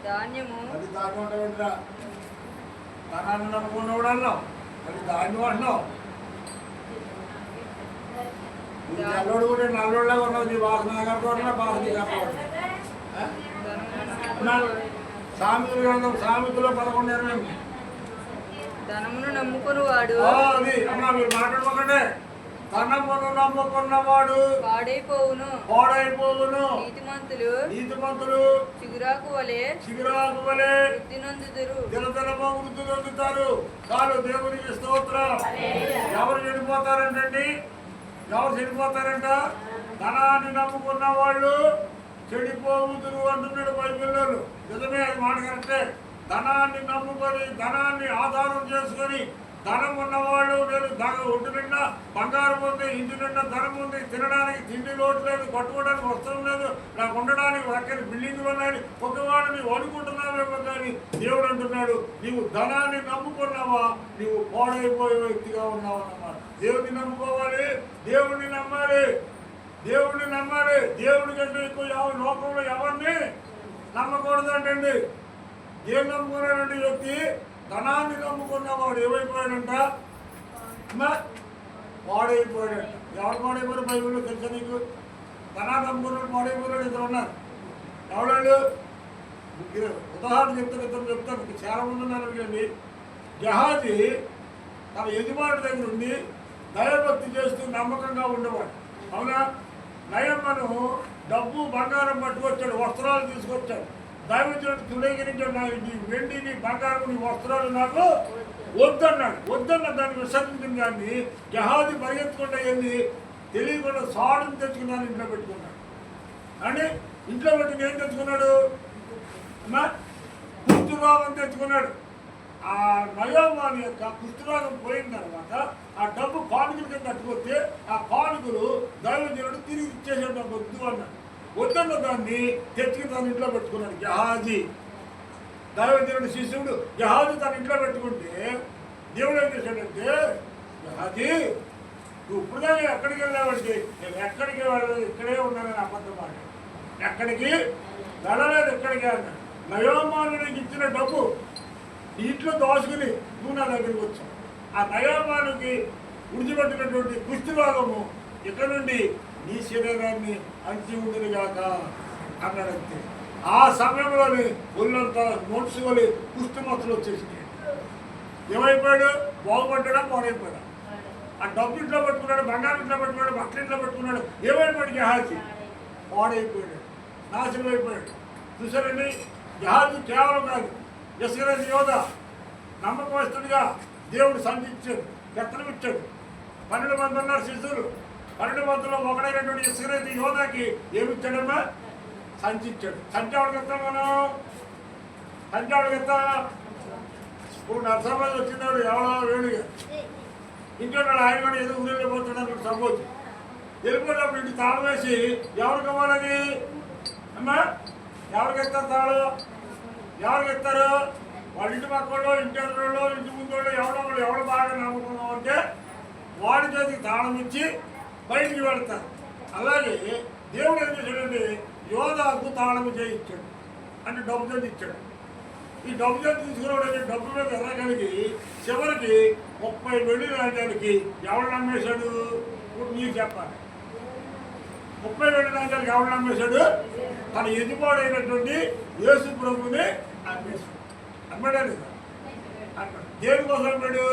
Speaker 2: ధాన్యం ధనాన్ని నమ్ముకున్నవాడు అన్నాం. మరి దాన్ని అంటున్నావు నల్లోడు కూడా నల్లోళ్ళగా ఉన్నావు. నీ వాసన కాకుండా బాసన కాకుండా సామెతలు గ్రంథం సామెతలో 11:20
Speaker 3: ధనమును నమ్ముకుని వాడు
Speaker 2: అది అమ్మా మీరు మాట్లాడుకోకండి. ధనమును నమ్ముకున్నవాడు
Speaker 3: పాడైపోవును.
Speaker 2: నీతిమంతులు
Speaker 3: చిగురాకు వలె
Speaker 2: వృద్ధి
Speaker 3: నొందుదురు.
Speaker 2: దినదినమో వృద్ధి నొందుతారు. చాలు దేవునికి స్తోత్రం. ఎవరు చెడిపోతారంటండి? ఎవరు చెడిపోతారంట? ధనాన్ని నమ్ముకున్న వాళ్ళు చెడిపోవుదురు అంటున్నాడు బైబిల్లో. నిజమే, అది మాట కరెక్టే. ధనాన్ని నమ్ముకొని ధనాన్ని ఆధారం చేసుకొని ధనం ఉన్నవాళ్ళు నేను ఒడ్డు నిండా బంగారం ఉంది, ఇంటి నిండా ధనం ఉంది, తినడానికి తిండి లోటు లేదు, కట్టుకోవడానికి వస్త్రం లేదు, నాకు ఉండడానికి అక్కడ బిల్డింగ్లు ఉన్నాయి, ఒకవాడిని అనుకుంటున్నావేమో కానీ దేవుడు అంటున్నాడు నీవు ధనాన్ని నమ్ముకున్నావా నీవు పాడైపోయే వ్యక్తిగా ఉన్నావు అన్నమాట. దేవుడిని నమ్ముకోవాలి, దేవుడిని నమ్మాలి, దేవుడిని నమ్మాలి. దేవుడి కంటే ఎక్కువ లోకంలో ఎవరిని నమ్మకూడదు అంటండి. ఏం నమ్ముకున్నాడండి వ్యక్తి? ధనాన్ని నమ్ముకున్నవాడు ఏమైపోయాడంట? పాడైపోయాడంట. ఎవరు పాడైపోయారు బైబిల్లో తెలుసా నీకు? ధనాన్ని నమ్ముకున్నాడు పాడైపోయాడు. ఇద్దరు ఉన్నారు. ఎవడాడు? ఉదాహరణ చెప్తాను చాలా మంది ఉన్నారు. గెహాజీ తన యజమాని దగ్గర ఉండి దైవభక్తి చేస్తూ నమ్మకంగా ఉండేవాడు. అవునా? నయమ్మను డబ్బు బంగారం పట్టుకొచ్చాడు, వస్త్రాలు తీసుకొచ్చాడు. దైవజనుడు తుడీకరించాడు. నీ వెండి నీ బంగారం నీ వస్త్రాలు నాకు వద్దన్నాడు. వద్దన్న దాన్ని విసర్జించిన దాన్ని గెహాజీ పరిగెత్తుకుంటా వెళ్ళి తెలియకుండా సాడుని తెచ్చుకున్నాను ఇంట్లో పెట్టుకున్నాడు. అని ఇంట్లో పెట్టుకుని ఏం తెచ్చుకున్నాడు? కుష్ఠరోగం తెచ్చుకున్నాడు. ఆ నయోమాని యొక్క కుష్ఠరోగం పోయిన తర్వాత ఆ డబ్బు కానుకల కింద కట్టుకొస్తే ఆ కానుకలు దైవజనుడు తిరిగి ఇచ్చేసాడు. నాకు వద్దు అన్నాడు. వద్దన్న దాన్ని తెచ్చుకుని తన ఇంట్లో పెట్టుకున్నాడు గెహాజీ. దైవజనుడు శిష్యుడు గెహాజీ తన ఇంట్లో పెట్టుకుంటే దేవుడు ఏం చేశాడంటే, గెహాజీ నువ్వు ఇప్పుడుగా ఎక్కడికి వెళ్ళావంటే, నేను ఎక్కడికి వెళ్ళలేదు, ఇక్కడే ఉన్నానని అబద్ధం మాట. ఎక్కడికి వెళ్ళలేదు, ఎక్కడికి అన్నాడు. నయోమానునికి ఇచ్చిన డబ్బు ఇంట్లో దోసుకుని నువ్వు నా దగ్గరికి వచ్చావు. ఆ నయోమానుకి విడిచిపెట్టినటువంటి కుష్ఠరోగము ఇక్కడ నుండి నీ శరీరాన్ని అంచి ఉండునుగాక అన్నాడంతే. ఆ సమయంలోని ఒళ్ళంతా నోడ్చుకొని కుష్ఠమచ్చలు వచ్చేసినాయి. ఏమైపోయాడు? బాగుపడ్డా పాడైపోయాడు. ఆ డబ్బు ఇంట్లో పెట్టుకున్నాడు, బంగారం ఇంట్లో పెట్టుకున్నాడు, బట్టలు ఇంట్లో పెట్టుకున్నాడు. ఏమైపోయాడు? గెహాజీ పాడైపోయాడు, నాశనం అయిపోయాడు. చూసారండి, గెహాజీ కేవలం కాదు, ఇశ్రాయేలు యోధ నమ్మకస్తుడిగా దేవుడు సంధించాడు, పెత్తనం ఇచ్చాడు. 12 మంది ఉన్నారు శిష్యులు. 12 మందిలో ఒకడైనటువంటి ఇశ్రాయేలు యోధకి ఏమిచ్చాడమ్మా? సంచిచ్చాడు. సంచావుడికి ఎత్తాం మనం, సంచావుడికి ఎత్తా. ఇప్పుడు నర్సరాజు వచ్చినాడు ఎవడో వేడిగా ఇంట్లో ఆయన కూడా ఏదో ఊరెళ్ళిపోతున్నాడు. సంబోధి వెళ్ళిపోయినప్పుడు ఇంటి తాళం వేసి ఎవరికి ఇవ్వాలని అమ్మా? ఎవరికి ఎత్తారు తాళం? ఎవరికి ఎత్తారు? వాళ్ళ ఇంటి పక్కలో, ఇంటి ఎదురులో, ఇంటి ముందు ఎవడు బాగా నమ్ముకున్నాం అంటే వాడి చేతికి తాళం ఇచ్చి బయటికి వెళ్తారు. అలాగే దేవుడు ఏం చేశాడంటే యోధాకు తాళం చేయించాడు, అంటే డబ్బు చేతి ఇచ్చాడు. ఈ డబ్బు చేతి తీసుకురావడానికి డబ్బు మీద ఎర్రగలిగి చివరికి 30 వెండి నాణ్యాలకి ఎవడు నమ్మేశాడు? ఇప్పుడు మీరు చెప్పాలి. 30 వెండి నాణ్యాలకి ఎవడు నమ్మేశాడు? తన యజమాడైనటువంటి యేసు ప్రభుని అమ్మేశాడు. అమ్మాడా లేదా? అన్నాడు. దేనికోసం అన్నాడు?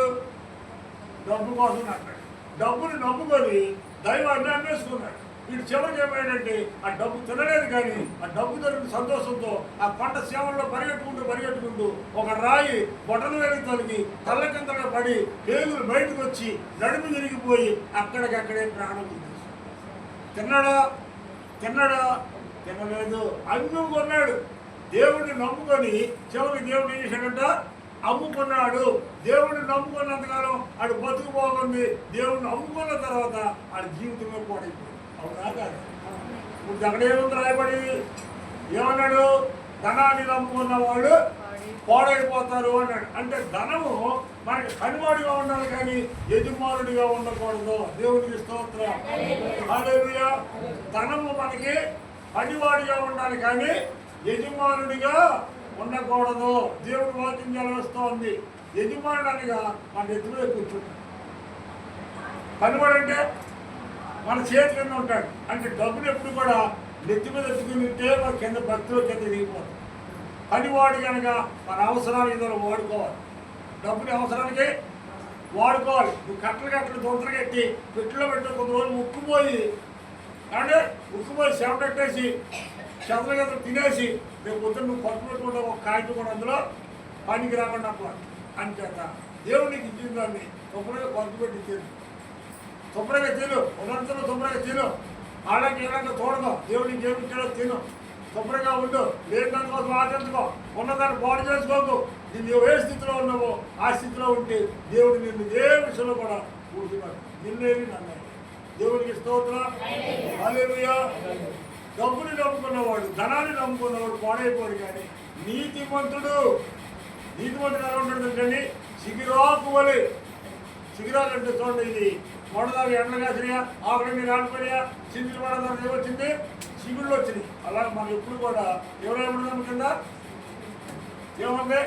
Speaker 2: డబ్బు కోసం అన్నాడు. డబ్బుని నమ్ముకొని దైవాన్ని అమ్మేసుకున్నాడు. వీడు చివరికి ఏమైందంటే ఆ డబ్బు తినలేదు, కానీ ఆ డబ్బు దొరికిన సంతోషంతో ఆ పంట సేవల్లో పరిగెట్టుకుంటూ ఒక రాయి బొటన వేలికి తొలగి తల్ల కిందగా పడి పేగులు బయటకు వచ్చి నడుము తిరిగిపోయి అక్కడికక్కడే ప్రాణం తిన్నాడా? తినలేదు. అమ్ముకున్నాడు. దేవుడిని నమ్ముకొని చివరికి దేవుడు ఏం చేశాడంట? అమ్ముకున్నాడు. దేవుడిని నమ్ముకున్నంతకాలం ఆడు బతుకు బాగుంది. దేవుడిని అమ్ముకున్న తర్వాత ఆడి జీవితంలో పాడైపోయింది. అవునా కాదు? ఇప్పుడు అక్కడ ఏముంది రాయబడి? ఏమన్నాడు? ధనాన్ని నమ్ముకున్న వాళ్ళు పాడైపోతారు అన్నాడు. అంటే ధనము మనకి పనివాడిగా ఉండాలి, కానీ యజమానుడిగా ఉండకూడదు. దేవుడికి స్తోత్రం. హల్లెలూయా. ధనము మనకి పనివాడిగా ఉండాలి, కానీ యజమానుడిగా ఉండకూడదు. దేవుడు వాక్యం జలవిస్తోంది. యజమానుడనిగా మన ఎత్తు మీద కూర్చుంటాడు. పనివాడంటే మన చేతి కింద ఉంటాడు. అంటే డబ్బులు ఎప్పుడు కూడా నెత్తి మీద ఎత్తుకుని ఉంటే మన కింద భక్తుల కింద దిగిపోతాం. పనివాడు కనుక మన అవసరానికి ఇద్దరు వాడుకోవాలి. డబ్బుని అవసరానికి వాడుకోవాలి. నువ్వు కట్టలు దొంతలు కట్టి పెట్టిలో పెట్టి కొంత రోజులు ఉక్కుపోయి అంటే ఉక్కుపోయి చెమటెట్టేసి చెదలు తినేసి రేపు పొద్దున్న నువ్వు పట్టు పెట్టుకుంటే ఒక కాగితం కూడా అందులో పనికి రాకుండా అంచేత దేవునికి ఇచ్చిన దాన్ని శుభ్రంగా పట్టు పెట్టి తిను. శుభ్రంగా తిను. ఉన్నంతలో శుభ్రంగా తిను. ఆడకి ఏమైనా చూడదు. దేవుడికి ఏమి ఇచ్చాడో తిను. శుభ్రంగా ఉండు. లేని కోసం ఆచరించుకో. ఉన్నదాన్ని బాగు చేసుకోకు. నువ్వు ఏ స్థితిలో ఉన్నావో ఆ స్థితిలో ఉంటే దేవుడు నిన్ను ఏ విషయంలో కూడా కూర్చున్నాడు. నిన్నేమి నన్ను దేవుడికి స్తోత్రం. హల్లెలూయా. డబ్బుని నమ్ముకున్నవాడు, ధనాన్ని నమ్ముకున్నవాడు పాడైపోడు. కానీ నీతిమంతుడు ఎలా ఉంటాడు అంటే సిగిరాకు వలె. సిగిరాకు అంటే చూడండి, ఇది మొడదాకా ఎండలు కాసినాయా, ఆకులన్నీ రాలిపోయా, చింతలు పడదానికి ఏమొచ్చింది, సిగుళ్ళు వచ్చినాయి. అలా మనం ఎప్పుడు కూడా ఎవరేమన్నా కింద ఏముంది,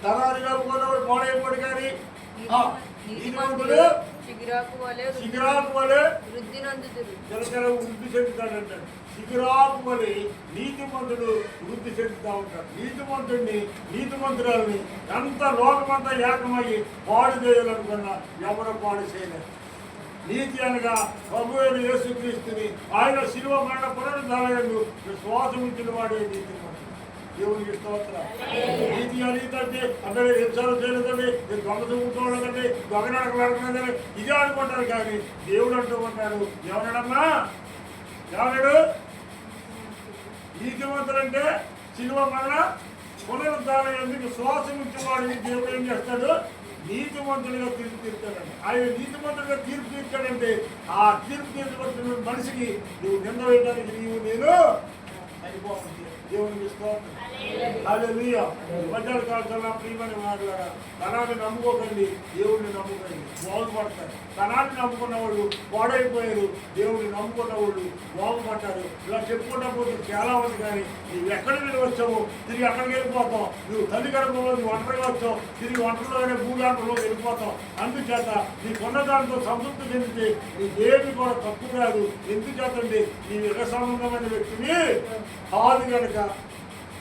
Speaker 2: ధనాలుగా పోయినవాడు పాడైపోడు. కానీ నీతిమంతుడు సిగిరాకు వలె వృద్ధి చెందుతాడంటాడు. సిగిరాకు వలె నీతిమంతుడు వృద్ధి చెందుతూ ఉంటాడు. నీతిమంతురాలని ఎంత లోకమంతా ఏకమయ్యి పాడు చేయాలనుకున్నా ఎవరు పాడు చేయలేరు. నీతి అనగా ప్రభువైన యేసుక్రీస్తుని ఆయన శిలువ మరణ పునరుద్ధారయందు విశ్వాసం ఇచ్చిన వాడే నీతిమంతుడు. దేవునికి స్తోత్రం. నీతి అంటే అందరూ వ్యభిచారం చేయలేదండి, నేను దొంగ చూపుకోవలేదండి, దొంగనడకలాడుకున్నదని ఇదే అనుకుంటారు. కానీ దేవుడు అంటూ ఉంటాడు, ఎవరడమ్మా ఎవరు నీతిమంతుడంటే శిలువ మరణ పునరుద్ధారయందు విశ్వాసం ఇచ్చేవాడిని దేవుడు ఏం చేస్తాడు, నీతిమంతుడిగా తీర్పు తీర్చాడండి. ఆయన నీతిమంతుడిగా తీర్పు తీర్చాడంటే ఆ తీర్పు తీర్చబడుతున్న మనిషికి నువ్వు నింద వేయడానికి నేను అయిపోతుంది. దేవునికి స్తోత్రం. హల్లెలూయా. మధ్యాహ్న కాలంలో ప్రియమైన మాట్లాడారా, ధనాన్ని నమ్ముకోకండి, దేవుడిని నమ్ముకోండి, బాగుపడతారు. ధనాన్ని నమ్ముకున్న వాళ్ళు పాడైపోయారు, దేవుడిని నమ్ముకున్న వాళ్ళు బాగుపడ్డారు. ఇలా చెప్పుకుంటా పోతే చాలా ఉంది. కానీ నువ్వు ఎక్కడికి వెళ్ళి వచ్చావు, తిరిగి అక్కడికి వెళ్ళిపోతావు. నువ్వు తల్లి గర్భంలో నువ్వు ఒంటరిగా వచ్చావు, తిరిగి ఒంటరిలోనే భూగాంటలో వెళ్ళిపోతావు. అందుచేత నీకున్న దాంతో సంతృప్తి చెందితే నీకేమి కూడా తప్పు కాదు. ఎందుచేతండి నీ యుగ సంబంధమైన వ్యక్తిని కాదు కనుక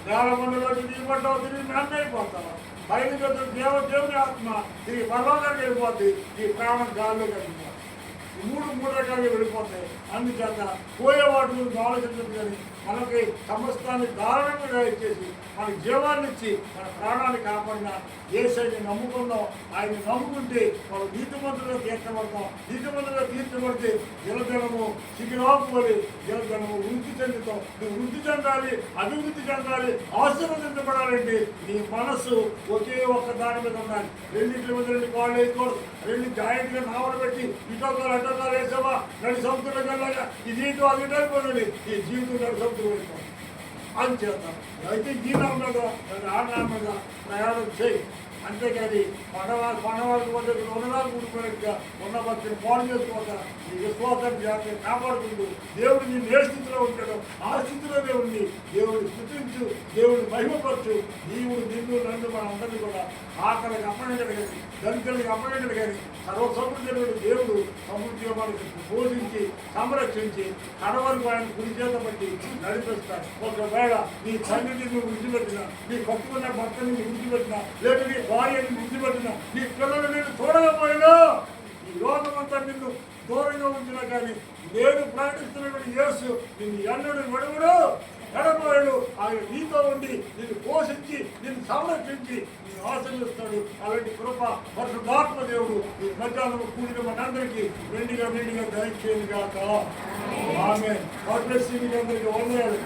Speaker 2: నేల మందులోకి దిగుబడ్డావు, తిరిగి నన్ను అయిపోతావు. పైన దేవుని ఆత్మ తిరిగి పర్వానికి వెళ్ళిపోద్ది, నీ ప్రాణం గాల్లో కలిగిపోతుంది. మూడు రకాలుగా వెళ్ళిపోతాయి. అందుచేత పోయే వాటి గురించి ఆలోచించదు. కానీ మనకి సమస్తాన్ని దారుణంగా ఇచ్చేసి మన జీవాన్ని ఇచ్చి మన ప్రాణాన్ని కాపాడిన యేసయ్యని నమ్ముకుందాం. ఆయన నమ్ముకుంటే మనం నీతిమంతులుగా తీర్చబడతాం. నీతిమంతులుగా తీర్చబడితే జలజనము సిగిరాకు వలె జలజనము వృద్ధి చెందుతాం. నువ్వు వృద్ధి చెందాలి, అభివృద్ధి చెందాలి, ఆశీర్వదించబడాలంటే నీ మనస్సు ఒకే ఒక్క దాని మీద ఉండాలి. రెండింటి మీద రెండు కాళ్ళు వేయకూడదు. రెండు జాయింట్గా నావలు పెట్టి ఇటోకాలు అటోకాలు వేసావా నడి సముద్రంలో వెళ్ళాగా ఇది ఇటు అది అయిపోయింది. ఈ జీవితం నడి సముద్రం అయిపోయింది. అంచేద్దాం అయితే ఈ నామ మీద ఆ నామ మీద ప్రయాణం చేయి. అంతేకాని పడవాళ్ళకి వద్ద రుణాలు కూడుకున్నట్టుగా ఉన్న భక్తిని పాడు చేసుకోక నీ విశ్వాసాన్ని జాగ్రత్తగా కాపాడుకుంటూ దేవుడు నిన్ను ఏ స్థితిలో ఉంటాడో ఆ స్థితిలోనే ఉండి దేవుడిని స్తుతించు, దేవుడిని మహిమపరచు. నీవు నిన్ను నన్ను మన అందరినీ కూడా ఆకలికి అప్పగించడు కానీ, దళితులకి అప్పగించడు కానీ, సర్వసమృద్ధుడు దేవుడు సమృద్ధిగా మనకు పోషించి సంరక్షించి కడవరకు ఆయన కుడి చేత బట్టి నడిపిస్తాడు. ఒకవేళ నీ తండ్రిని నువ్వు విడిచిపెట్టినా, నీ కట్టుకున్న భర్తని విడిచిపెట్టినా, లేదా నీ భార్యని విడిచిపెట్టినా, నీ పిల్లలు నేను చూడకపోయినా, ఈ లోకమంతా నిన్ను దూరంగా ఉంచినా కానీ నేను ప్రకటిస్తున్నటువంటి యేసు నిన్ను ఎన్నడూ విడవడు, ఎడబోయడు. ఆయన నీతో ఉండి నిన్ను పోషించి నిన్ను సంరక్షించి నిన్ను ఆశీర్వదిస్తాడు. అలాంటి కృప పరిశుద్ధాత్మ దేవుడు ఈ మధ్యాహ్నం కూడిన మనందరికీ మెండిగా దయచేయను గాక. ఆమేన్. God bless you. మీకు అందరికీ వందనాలు.